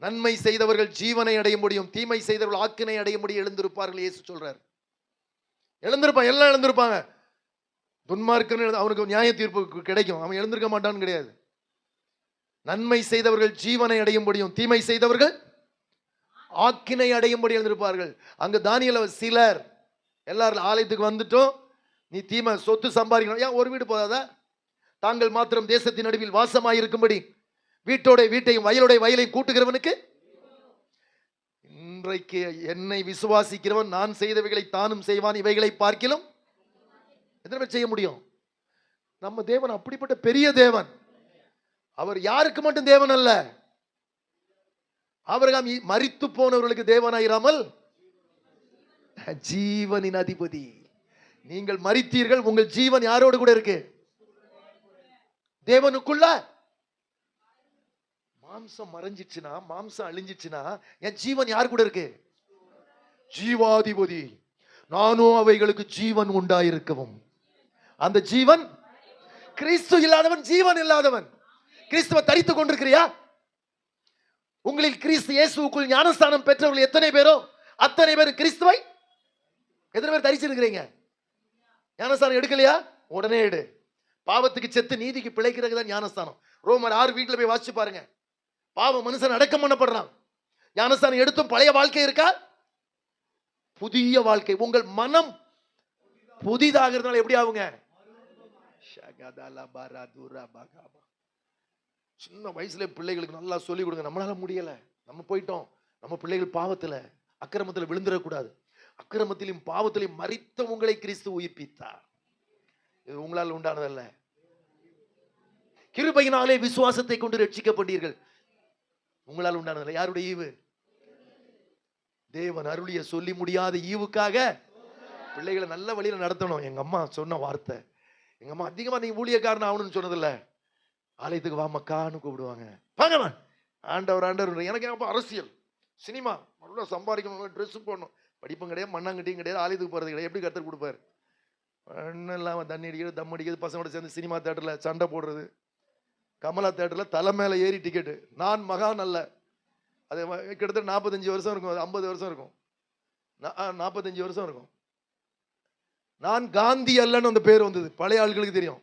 நன்மை செய்தவர்கள் ஜீவனை அடைய முடியும், தீமை செய்தவர்கள் ஆக்கினை அடைய முடியும். எழுந்திருப்பார்கள். இயேசு சொல்றார், எழுந்திருப்பாங்க, எல்லாம் எழுந்திருப்பாங்க. துன்மார்க்கன் அவனுக்கு நியாய தீர்ப்பு கிடைக்கும், அவன் எழுந்திருக்க மாட்டான்னு கிடையாது. நன்மை செய்தவர்கள் ஜீவனை அடையும்படியும் தீமை செய்தவர்கள் ஆக்கினை அடையும்படி எழுந்திருப்பார்கள். அங்க தானியேல் சிலர் எல்லாரும் ஆலயத்துக்கு வந்துட்டோம், நீ தீமை சொத்து சம்பாதிக்கணும், ஏன் ஒரு வீடு போதாதா? தாங்கள் மாத்திரம் தேசத்தின் நடுவில் வாசமாயிருக்கும்படி வீட்டோட வீட்டையும் வயலோட வயலையும் கூட்டுகிறவனுக்கு இன்றைக்கு என்னை விசுவாசிக்கிறவன் நான் செய்தவைகளை தானும் செய்வான், இவைகளை பார்க்கிலும் எத்தனை செய்ய முடியும்? நம்ம தேவன் அப்படிப்பட்ட பெரிய தேவன். அவர் யாருக்கு மட்டும் தேவன் அல்ல, ஆபிரகாம் மரித்து போனவர்களுக்கு தேவனாயிராமல் ஜீவனின் அதிபதி. நீங்கள் மரித்தீர்கள், உங்கள் ஜீவன் யாரோடு கூட இருக்கு? தேவனுக்குள்ள. மாம்சம் மறைஞ்சிச்சுன்னா, மாம்சம் அழிஞ்சிச்சுன்னா என் ஜீவன் யார் கூட இருக்கு? ஜீவாதிபதி. நானும் அவைகளுக்கு ஜீவன் உண்டாயிருக்கவும். அந்த ஜீவன் கிறிஸ்து இல்லாதவன் ஜீவன் இல்லாதவன். கிறிஸ்துவை தரித்துக் கொண்டிருக்கிறியா? உங்களில் கிறிஸ்து இயேசுவுக்குள் ஞானஸ்தானம் பெற்றவர்கள் எத்தனை பேரோ அத்தனை பேர் கிறிஸ்துவை எத்தனை பேர் தரிச்சிருக்கிறீங்க? ஞானஸ்தானம் எடுக்கலையா? உடனே எடு. பாவத்துக்கு செத்து நீதிக்கு பிழைக்கிறது தான் ஞானஸ்தானம். ரோமர் 6 வீட்டுல போய் வாசிச்சு பாருங்க. பாவ மனுஷன் அடக்கம் பண்ணப்படுறான். ஞானஸ்தானம் எடுத்தும் பழைய வாழ்க்கை இருக்கா? புதிய வாழ்க்கை. உங்கள் மனம் புதிதாகிறதுனால எப்படி ஆகுங்க? சின்ன வயசுல பிள்ளைகளுக்கு நல்லா சொல்லி கொடுங்க. நம்மளால முடியல, நம்ம போயிட்டோம். நம்ம பிள்ளைகள் பாவத்துல அக்கிரமத்தில் விழுந்துடக்கூடாது. அக்கிரமத்திலும் பாவத்திலும் மரித்த உங்களை கிறிஸ்து உயிர்ப்பித்தார். இது உங்களால் உண்டானதல்ல, கிருபையினாலே விசுவாசத்தை கொண்டு ரட்சிக்கப்பட்டீர்கள். உங்களால் உண்டானதல்ல. யாருடைய ஈவு? தேவன் அருளிய சொல்லி முடியாத ஈவுக்காக பிள்ளைகளை நல்ல வழியில நடத்தணும். எங்க அம்மா சொன்ன வார்த்தை, எங்க அம்மா அதிகமா நீ ஊழியக்காரன் ஆகணும்னு சொன்னதில்ல, ஆலயத்துக்கு வா மக்கான்னு கூப்பிடுவாங்க. வாங்கம்மா ஆண்டவர் ஆண்டவர். எனக்கு அப்போ அரசியல், சினிமா, நல்லா சம்பாதிக்கணும், ட்ரெஸ் போடணும், படிப்பும் கிடையாது, மண்ணாங்கட்டியும் கிடையாது, ஆலயத்துக்கு போறது கிடையாது. எப்படி கற்றுக் கொடுப்பாரு? ஒன்றும் இல்லாமல் தண்ணி அடிக்கிறது, தம் அடிக்கிறது, பசங்களோட சேர்ந்து சினிமா தேட்டரில் சண்டை போடுறது, கமலா தேட்டரில் தலை மேலே ஏறி டிக்கெட்டு. நான் மகான் அல்ல, அது கிட்டத்தட்ட 45 வருஷம் இருக்கும், 50 வருஷம் இருக்கும், 45 வருஷம் இருக்கும். நான் காந்தி அல்லன்னு அந்த பேர் வந்தது, பழைய ஆட்களுக்கு தெரியும்.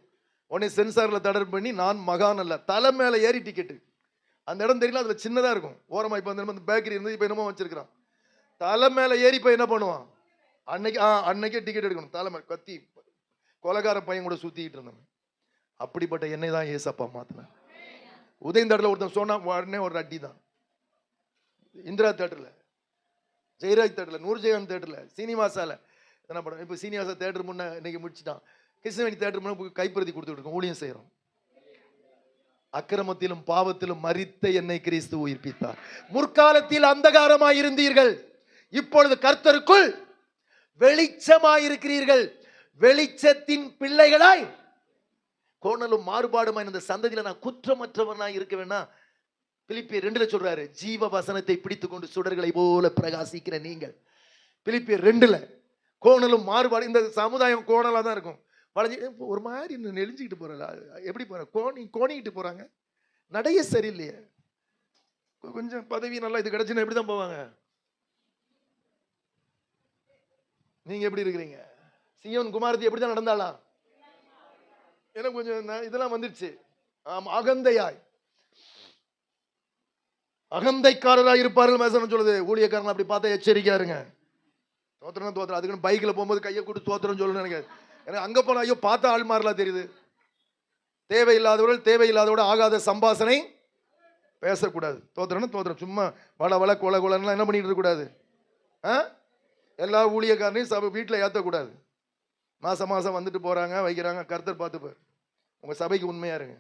உடனே சென்சாரில் தடர் பண்ணி நான் மகான் அல்ல, தலை மேலே ஏறி டிக்கெட்டு. அந்த இடம் தெரியல, அதில் சின்னதாக இருக்கும் ஓரமாக. இப்போ அந்த பேக்கரி இருந்து இப்போ என்னமோ வச்சிருக்கிறான். தலை மேலே ஏறி இப்போ என்ன பண்ணுவான்? அன்னைக்கே டிக்கெட் எடுக்கணும். தலை மேலே கத்தி கொலகார பையன் கூட சுற்றிக்கிட்டு இருந்தவன். அப்படிப்பட்ட என்னை தான் ஏசப்பா மாத்தினார். உதயந்தாட்டில் ஒருத்தன் சொன்னா உடனே ஒரு அடி தான். இந்திரா தேட்டரில், ஜெயராஜ் தேட்டரில், நூர்ஜெயான் தேட்டரில், சீனிவாசால என்ன படம் இப்போ சீனிவாசா தேட்டர் முன்னே இன்னைக்கு முடிச்சுட்டான். கிருஷ்ணவேணி தேட்டர் முன்னே கைப்பிரதி கொடுத்துட்டு இருக்கோம், ஊழியம் செய்கிறோம். அக்கிரமத்திலும் பாவத்திலும் மரித்த என்னை கிறிஸ்து உயிர்ப்பித்தார். முற்காலத்தில் அந்தகாரமாய் இருந்தீர்கள், இப்பொழுது கர்த்தருக்குள் வெளிச்சமாயிருக்கிறீர்கள். வெளிச்சத்தின் பிள்ளைகளாய் கோணலும் மாறுபாடுமாய் இந்த சந்ததியில நான் குற்றமற்றவனாய் இருக்க வேணா. பிலிப்பியர் 2 சொல்றாரு, ஜீவ வசனத்தை பிடித்துக் கொண்டு சுடர்களை போல பிரகாசிக்கிற நீங்கள். பிலிப்பியர் 2 கோணலும் மாறுபாடு. இந்த சமுதாயம் கோணலா தான் இருக்கும். ஒரு மாதிரி நெளிஞ்சுக்கிட்டு போற, எப்படி போற, கோணிக்கிட்டு போறாங்க. நடைய சரியில்லையே. கொஞ்சம் பதவி நல்லா இது கிடைச்சுன்னா எப்படிதான் போவாங்க? நீங்க எப்படி இருக்கிறீங்க? சியோன் குமாரத்தி எப்படிதான் நடந்தாலாம்? எனக்கு கொஞ்சம் இதெல்லாம் வந்துருச்சு. அகந்தையாய் அகந்தைக்காரராய் இருப்பார்கள் மேசனம் சொல்லுது. ஊழியக்காரங்க அப்படி பார்த்தா எச்சரிக்கையா இருங்க. தோத்திரம் தோத்திரம், அதுக்குன்னு பைக்கில் போகும்போது கையை கூட்டு தோத்திரம் சொல்லணும்னு நினைக்காது. எனக்கு அங்கே போனால் ஐயோ பார்த்தா ஆள் மாறலாம் தெரியுது. தேவையில்லாதவர்கள் தேவையில்லாதோட ஆகாத சம்பாசனை பேசக்கூடாது. தோத்திரம்னா தோத்திரம், சும்மா வள கொலை கொலைன்னா என்ன பண்ணிட்டு இருக்கக்கூடாது. எல்லா ஊழியக்காரனையும் சபை வீட்டில் ஏற்றக்கூடாது. மாதம் மாதம் வந்துட்டு போகிறாங்க வைக்கிறாங்க, கர்த்தர் பார்த்துப்பார். உங்கள் சபைக்கு உண்மையாக இருங்க.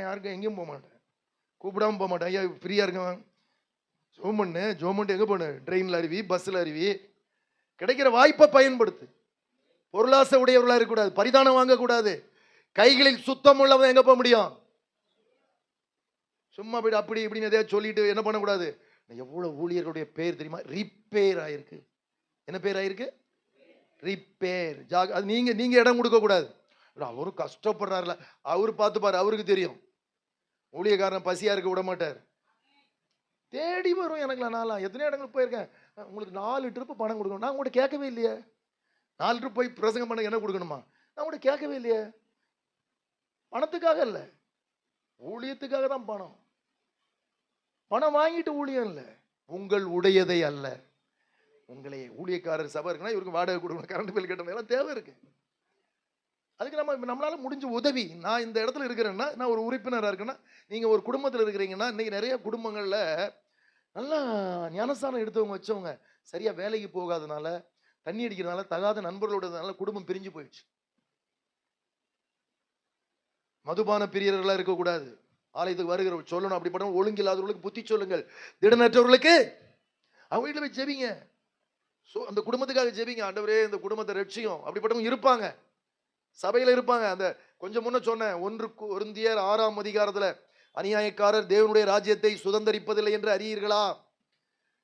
யாருக்கும் எங்கேயும் போக மாட்டேன், கூப்பிடாமல் போக மாட்டேன். ஐயா ஃப்ரீயாக இருக்கேன், ஜோமண்ணு எங்கே போன, ட்ரெயினில் அருவி, பஸ்ஸில் அருவி. கிடைக்கிற வாய்ப்பை பயன்படுத்து. பொருளாசை உடையவர்களாக இருக்கக்கூடாது, பரிதானம் வாங்கக்கூடாது. கைகளில் சுத்தம் உள்ளவன் எங்கே போக முடியும்? சும்மா போய்ட்டு அப்படி இப்படின்னு எதையா சொல்லிட்டு என்ன பண்ணக்கூடாது. எவ்வளோ ஊழியர்களுடைய பேர் தெரியுமா? ரிப்பேர் ஆயிருக்கு. என்ன பேர் ஆயிருக்கு? ரிப்பேர். அது நீங்க இடம் கொடுக்க கூடாது. அவரும் கஷ்டப்படுறாருல, அவரு பார்த்துப்பாரு, அவருக்கு தெரியும். ஊழியக்காரன் பசியா இருக்க விட மாட்டார். தேடி வரும். எனக்கு நான் எத்தனை இடங்களுக்கு போயிருக்கேன். உங்களுக்கு 4 ட்ரிப்பு பணம் கொடுக்கணும். நான் உங்கள்கிட்ட கேட்கவே இல்லையே. 4 ட்ரிப் போய் பிரசங்கம் பண்ண என்ன கொடுக்கணுமா? நான் கூட கேட்கவே இல்லையே. பணத்துக்காக இல்ல, ஊழியத்துக்காக தான் பணம். பணம் வாங்கிட்டு ஊழியம் இல்ல. உங்கள் உடையதை அல்ல. உங்களை ஊழியக்காரர் சபை இருக்குன்னா இவருக்கு வாடகை கொடுக்கணும், கரண்ட் பில் கட்டணும், எல்லாம் தேவை இருக்கு. அதுக்கு நம்மளால முடிஞ்ச உதவி. நான் இந்த இடத்துல இருக்கிறேன்னா, நான் ஒரு உறுப்பினராக இருக்கேன்னா, நீங்க ஒரு குடும்பத்தில் இருக்கிறீங்கன்னா, இன்னைக்கு நிறைய குடும்பங்கள்ல நல்லா ஞானஸ்தானம் எடுத்தவங்க வச்சவங்க சரியா வேலைக்கு போகாதனால, தண்ணி அடிக்கிறதுனால, தகாத நண்பர்களோடனால குடும்பம் பிரிஞ்சு போயிடுச்சு. மதுபான பிரியர்களா இருக்கக்கூடாது. ஆலயத்துக்கு வருகிற சொல்லணும், அப்படிப்பட்ட ஒழுங்கில்லாதவர்களுக்கு புத்தி சொல்லுங்கள், திடனற்றவர்களுக்கு அவங்க வீட்டில் போய் ஜெபிங்க. அந்த குடும்பத்துக்காக ஜெபிங்க. ஆண்டவரே இந்த குடும்பத்தை ரட்சியும். அப்படிப்பட்டவங்க இருப்பாங்க, சபையில இருப்பாங்க. அந்த கொஞ்சம் முன்ன சொன்ன 1 கொரிந்தியர் 6ஆம் அதிகாரத்துல, அநியாயக்காரர் தேவனுடைய ராஜ்யத்தை சுதந்தரிப்பதில்லை என்று அறியீர்களா?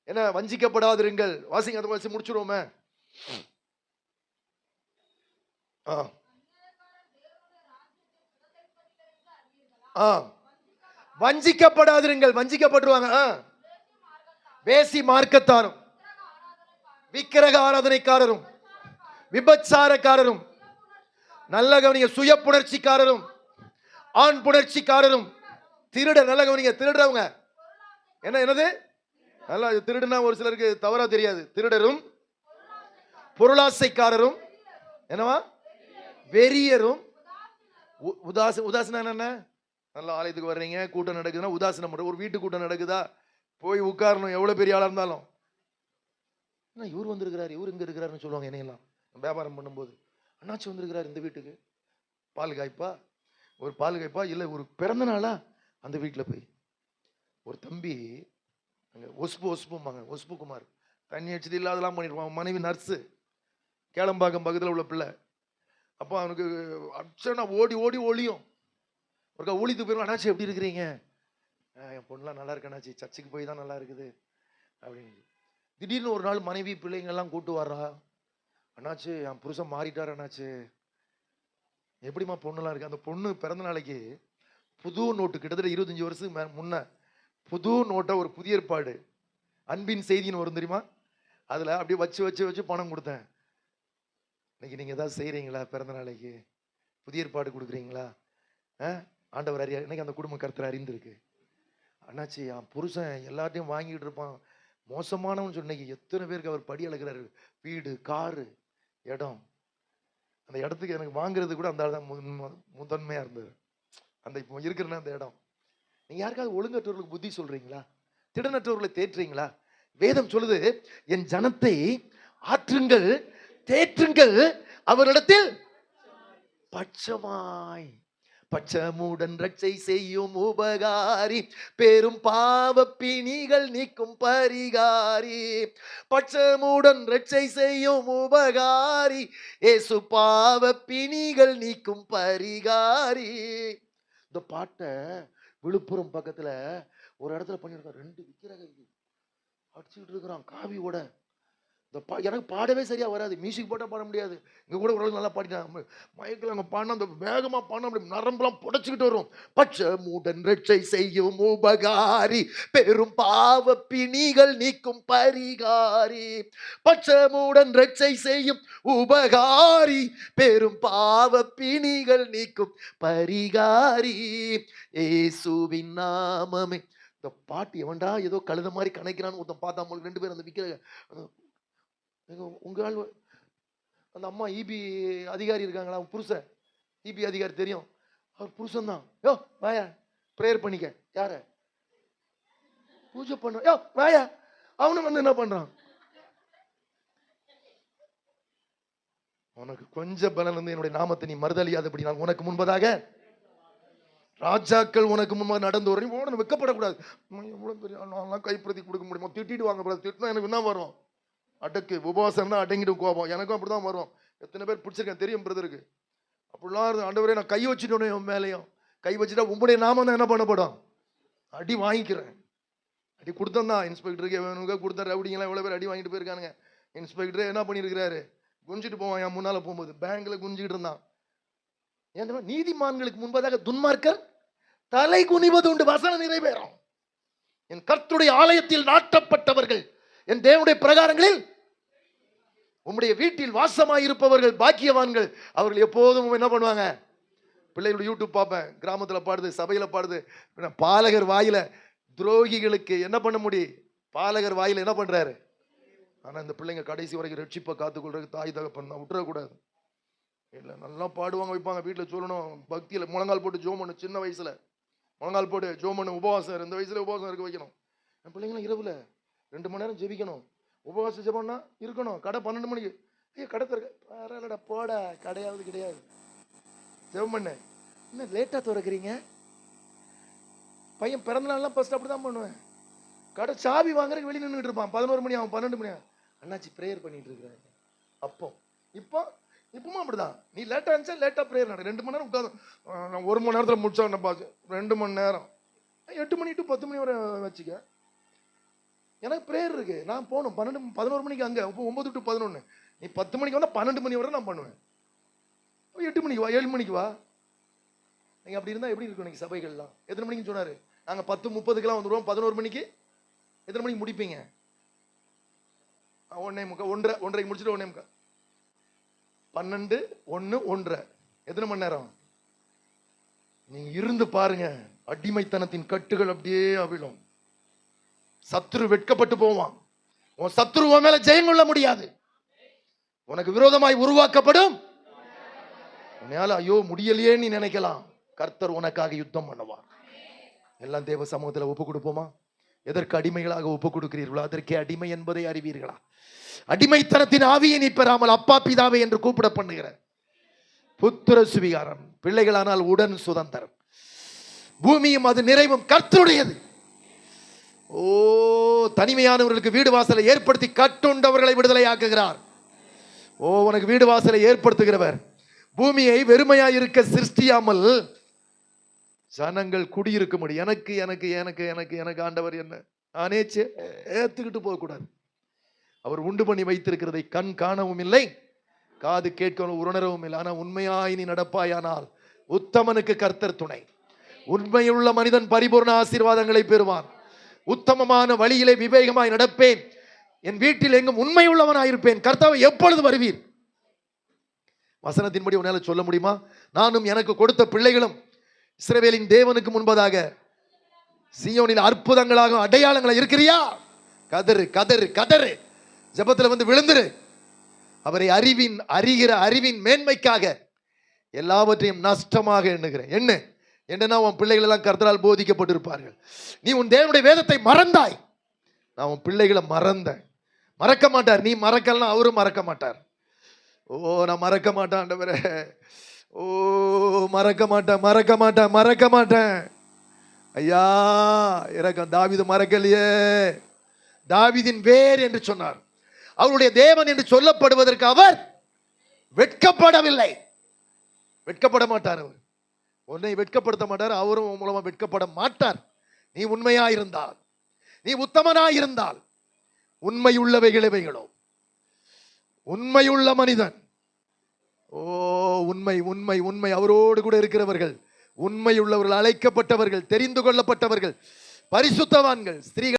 என்ன, வஞ்சிக்கப்படாதிருங்கள். வாசிங்க, அதை வாசி முடிச்சிருவோமே. வஞ்சிக்கப்படாதிருங்கள். வஞ்சிக்கப்பட்டுருவாங்க. வேசி மார்க்கத்தாரும், விக்கிரக ஆராதனைக்காரரும், விபச்சாரக்காரரும், நல்ல கவனிங்க, சுய புணர்ச்சிக்காரரும், ஆண் புணர்ச்சிக்காரரும், திருட, நல்ல கவனிங்க, திருடுறவங்க. என்னது நல்லா திருடுனா ஒரு சிலருக்கு தவறா தெரியாது. திருடரும், பொருளாசைக்காரரும், என்னவா, வெறியரும், உதாசீனம் என்ன? நல்ல ஆலயத்துக்கு வர்றீங்க, கூட்டம் நடக்குதுன்னா உதாசீனம் பண்ற. ஒரு வீட்டு கூட்டம் நடக்குதா, போய் உட்காரணும், எவ்வளவு பெரிய ஆளா இருந்தாலும். இவர் வந்திருக்கிறாரு, இவர் இங்க இருக்கிறாருன்னு சொல்லுவாங்க. என்னையெல்லாம் வியாபாரம் பண்ணும்போது, அண்ணாச்சி வந்திருக்கிறார் இந்த வீட்டுக்கு, பால் காய்ப்பா, ஒரு பால் காய்ப்பா, இல்லை ஒரு பிறந்த நாளா, அந்த வீட்டில் போய் ஒரு தம்பி அங்கே ஒஸ்பும்பாங்க, ஒஸ்பு குமார், தண்ணி அடிச்சது இல்லை, அதெல்லாம் பண்ணிடுவான். மனைவி நர்ஸு, கேளம்பாக்கம் பக்கத்தில் உள்ள பிள்ளை. அப்போ அவனுக்கு அப்சனா ஓடி ஓடி ஒளியும். ஒருக்கா ஊழியத்துக்கு போயிடும், அண்ணாச்சி எப்படி இருக்கிறீங்க? என் பொண்ணுலாம் நல்லா இருக்கு அண்ணாச்சி, சர்ச்சுக்கு போய் தான் நல்லா இருக்குது அப்படின்னு. திடீர்னு ஒரு நாள் மனைவி பிள்ளைங்கெல்லாம் கூட்டு வர்றா. அண்ணாச்சு என் புருஷன் மாறிட்டார் அண்ணாச்சு. எப்படிமா பொண்ணுலாம் இருக்கு? அந்த பொண்ணு பிறந்த நாளைக்கு புது நோட்டு, கிட்டத்தட்ட 25 வருஷத்துக்கு முன்ன புது நோட்டை, ஒரு புதிய ஏற்பாடு அன்பின் செய்தின்னு வரும் தெரியுமா, அதில் அப்படியே வச்சு வச்சு வச்சு பணம் கொடுத்தேன். இன்னைக்கு நீங்கள் ஏதாவது செய்கிறீங்களா? பிறந்த நாளைக்கு புதிய ஏற்பாடு கொடுக்குறீங்களா? ஆண்டவர் அறியா. இன்னைக்கு அந்த குடும்ப கருத்தில் அறிந்திருக்கு. அண்ணாச்சி என் புருஷன் எல்லாத்தையும் வாங்கிட்டு இருப்பான், மோசமானவன் சொன்னைக்கு எத்தனை பேருக்கு அவர் படி அளக்கிறாரு, வீடு, காரு, இடம். அந்த இடத்துக்கு எனக்கு வாங்குறது கூட அந்த ஆள் தான் முதன்மையாக இருந்தது. அந்த இப்போ இருக்கிறன்னா அந்த இடம். நீங்கள் யாருக்காவது ஒழுங்கற்றவர்களுக்கு புத்தி சொல்கிறீங்களா? திடனற்றவர்களை தேற்றுறீங்களா? வேதம் சொல்லுது, என் ஜனத்தை ஆற்றுங்கள், தேற்றுங்கள், அவரிடத்தில் பட்சமாய். பட்சமுடன் ரட்சை செய்யும் உபகாரி, பெரும் பாவ பிணிகள் நீக்கும் பரிகாரி. பட்சமுடன் ரட்சை செய்யும் உபகாரி, ஏசு பாவ பிணிகள் நீக்கும் பரிகாரி. இந்த பாட்டை விழுப்புரம் பக்கத்துல ஒரு இடத்துல பண்ணிருக்கான். 2 விக்கிரகம் அடிச்சுக்கிட்டு இருக்கிறான் காவியோட. எனக்கு பாடவே சரியா வராது, மியூசிக் போட்டால் பாட முடியாது. இங்கே கூட ஒரு நல்லா பாடிட்டாங்க, மயக்கில் அங்கே பாடினா அந்த வேகமாக பாடினா அப்படி நரம்பெல்லாம் புடைச்சிக்கிட்டு வரும். பட்சமுடன் ரட்சை செய்யும் உபகாரி, பெரும் பாவ பிணிகள் நீக்கும் பரிகாரி. பட்சமுடன் ரட்சை செய்யும் உபகாரி, பெரும் பாவ பிணிகள் நீக்கும் பரிகாரி, இயேசுவின் நாமமே. இந்த பாட்டு எவன்டா ஏதோ கழுத மாதிரி கணக்கிறான்னு ஒருத்தன் பார்த்தா, 2 பேர் அந்த விக்கிர உங்கள் அந்த அம்மா இபி அதிகாரி இருக்காங்களா, புருஷன் இபி அதிகாரி தெரியும், அவர் புருஷன் தான். யோ வாயா ப்ரேயர் பண்ணிக்க. யார பூஜை பண்ண? யோ வாயா. அவனு வந்து என்ன பண்றான்? உனக்கு கொஞ்சம் பலன் வந்து என்னுடைய நாமத்தை நீ மறுதலியாதபடி நான் உனக்கு முன்பதாக ராஜாக்கள் உனக்கு முன்பாக நடந்து வரையும் ஓட வெக்கப்படக்கூடாது. எவ்வளவு பெரிய நான் கைப்பிரதி கொடுக்க முடியுமா? திட்டிட்டு வாங்க, திட்டினா எனக்கு என்ன வரும்? அடக்கு. உபவாசம் தான் அடங்கிட்டு கோபம். எனக்கும் அப்படிதான் வரும். எத்தனை பேர் பிடிச்சிருக்கேன் தெரியும் பிரதருக்கு. அப்படிலாம் ஆண்டவரே நான் கை வச்சுட்டோன்னே உன் மேலேயும் கை வச்சுட்டா உங்களுடைய நாமம் தான் என்ன பண்ணப்படும்? அடி வாங்கிக்கிறேன். அடி கொடுத்தேன் தான் இன்ஸ்பெக்டருக்கு கொடுத்தா. ரவுடிங்கெல்லாம் எவ்வளோ பேர் அடி வாங்கிட்டு போயிருக்கானுங்க. இன்ஸ்பெக்டரே என்ன பண்ணியிருக்கிறாரு, குஞ்சிட்டு போவான் என் முன்னால் போகும்போது, பேங்க்ல குஞ்சிக்கிட்டு இருந்தான். ஏன் நீதிமான்களுக்கு முன்பதாக துன்மார்க்கர் தலை குனிவது உண்டு, வசனம் நிறைவேறும். என் கர்த்தருடைய ஆலயத்தில் நாட்டப்பட்டவர்கள் என் தேவனுடைய பிரகாரங்களில் உம்முடைய வீட்டில் வாசமாயிருப்பவர்கள் பாக்கியவான்கள். அவர்கள் எப்போதும் என்ன பண்ணுவாங்க? பிள்ளைகளோட யூடியூப் பார்ப்பேன், கிராமத்துல பாடுது, சபையில பாடுது. பாலகர் வாயில துரோகிகளுக்கு என்ன பண்ண முடியும்? பாலகர் வாயில என்ன பண்றாரு? ஆனா இந்த பிள்ளைங்க கடைசி வரைக்கும் ரட்சிப்பை காத்துக்கொள்றதுக்கு தாய் தகப்பன் தான், விட்டுறக்கூடாது. இல்லை நல்லா பாடுவாங்க, வைப்பாங்க, வீட்டில் சொல்லணும், பக்தியில் முழங்கால் போட்டு ஜோம் பண்ணு. சின்ன வயசுல முழங்கால் போட்டு ஜோம் பண்ணு, உபவாசம். இந்த வயசுல உபவாசம் இருக்க வைக்கணும். என் பிள்ளைங்களும் இரவுல 2 மணி நேரம் ஜெபிக்கணும். உபவாசம் ஜெபம்னா இருக்கணும். கடை 12 மணிக்கு ஐயோ கடை திறக்க பரவாயில்லடா போடா, கடையாவது கிடையாது. ஜெபம் பண்ண என்ன லேட்டா திறக்கிறீங்க? பையன் பிறந்த நாள்லாம் ஃபர்ஸ்ட் அப்படிதான் பண்ணுவேன். கடை சாவி வாங்குறதுக்கு வெளியே நின்றுட்டு இருப்பான். 11 மணி ஆகும், 12 மணி ஆகும். அண்ணாச்சி ப்ரேயர் பண்ணிட்டு இருக்கிறாங்க. அப்போ இப்பவும் அப்படிதான். நீ லேட்டா இருந்துச்சா லேட்டா ப்ரேயர் நட. 2 மணி நேரம் உட்காந்து நான் 1 மணி நேரத்தில் முடிச்சா 2 மணி நேரம் 8 மணி டு 10 மணி வரை வச்சுக்க. எனக்கு ப்ரேயர் இருக்கு, நான் போகணும். 11 மணிக்கு அங்கே, இப்போ 9 டு 11. நீ 10 மணிக்கு வந்தால் 12 மணி வரை நான் பண்ணுவேன். 8 மணிக்கு வா, 7 மணிக்கு வா. நீங்கள் அப்படி இருந்தால் எப்படி இருக்கும்? நீங்கள் சபைகள்லாம் எத்தனை மணிக்கு சொன்னார்? நாங்கள் 10:30க்கெல்லாம் வந்துடுவோம். 11 மணிக்கு எத்தனை மணிக்கு முடிப்பீங்க? 1:45, 1:30 முடிச்சுட்டு 1:45, 12, 1, 1:30. எத்தனை மணி நேரம்? நீங்க இருந்து பாருங்க, அடிமைத்தனத்தின் கட்டுகள் அப்படியே அவிழும். சத்துரு வெட்கப்பட்டு போவான். உன் சத்துருவ மேல ஜெயம் கொள்ள முடியாது. உனக்கு விரோதமாய் உருவாக்கப்படும். உன்னால ஐயோ முடியலையே நீ நினைக்கலாம். கர்த்தர் உனக்காக யுத்தம் பண்ணுவார். எல்லாம் தேவ சமூகத்தில் ஒப்பு கொடுப்போமா? எதற்கு அடிமைகளாக ஒப்பு கொடுக்கிறீர்களோ அதற்கே அடிமை என்பதை அறிவீர்களா? அடிமைத்தனத்தின் ஆவியை நீ பெறாமல் அப்பா பிதாவை என்று கூப்பிட பண்ணுகிற புத்திர சுவிகாரம். பிள்ளைகளானால் உடன் சுதந்திரம். பூமியும் அது நிறைவும் கர்த்தருடையது. ஓ, தனிமையானவர்களுக்கு வீடு வாசலை ஏற்படுத்தி கட்டுண்டவர்களை விடுதலை ஆக்குகிறார். ஓ, உனக்கு வீடு வாசலை ஏற்படுத்துகிறவர். பூமியை வெறுமையாய் இருக்க சிருஷ்டியாமல் ஜனங்கள் குடியிருக்க முடியும். எனக்கு எனக்கு எனக்கு எனக்கு எனக்கு ஆண்டவர் என்ன நானே ஏத்துக்கிட்டு போகக்கூடாது. அவர் உண்டு பண்ணி வைத்திருக்கிறதை கண் காணவும் இல்லை, காது கேட்கவும் உணரவும் இல்லை. ஆனால் உண்மையாய் நீ நடப்பாயானால் உத்தமனுக்கு கர்த்தர் துணை. உண்மையுள்ள மனிதன் பரிபூர்ண ஆசீர்வாதங்களை பெறுவான். உத்தமமான வழியிலே விவேகமாய் நடப்பேன், என் வீட்டில் எங்கும் உண்மை உள்ளவனாயிருப்பேன். கர்த்தாவை எப்பொழுது வருவீர்? வசனத்தின்படி உன்னால சொல்ல முடியுமா? நானும் எனக்கு கொடுத்த பிள்ளைகளும் இஸ்ரவேலின் தேவனுக்கு முன்பதாக சீயோனில் அற்புதங்களாக அடையாளங்களா இருக்கிறியா? கதறு கதறு கதறு. ஜெபத்துல வந்து விழுந்துரு. அவரை அறிகிற அறிவின் மேன்மைக்காக எல்லாவற்றையும் நஷ்டமாக எண்ணுகிறேன். என்னன்னா உன் பிள்ளைகள் எல்லாம் கர்த்தரால் போதிக்கப்பட்டிருப்பார்கள். நீ உன் தேவனுடைய வேதத்தை மறந்தாய். நான் உன் பிள்ளைகளை மறந்தேன். மறக்க மாட்டார். நீ மறக்கலாம், அவரும் மறக்க மாட்டார். ஓ, நான் மறக்க மாட்டேன் ஆண்டவரே. ஓ, மறக்க மாட்டேன் மறக்க மாட்டேன் மறக்க மாட்டேன். ஐயா எனக்கு தாவீது மறக்கலையே. தாவீதின் வேர் என்று சொன்னார். அவருடைய தேவன் என்று சொல்லப்படுவதற்கு அவர் வெட்கப்படவில்லை. வெட்கப்பட மாட்டார். அவர் உன்னை வெட்கப்படுத்த மாட்டார், அவரும் மூலமா வெட்கப்பட மாட்டார். நீ உண்மையாயிருந்தால், நீ உத்தமனாயிருந்தால், உண்மையுள்ளவைகளோ உண்மையுள்ள மனிதன். ஓ, உண்மை உண்மை உண்மை. அவரோடு கூட இருக்கிறவர்கள் உண்மையுள்ளவர்கள், அழைக்கப்பட்டவர்கள், தெரிந்து கொள்ளப்பட்டவர்கள், பரிசுத்தவான்கள், ஸ்திரீகள்.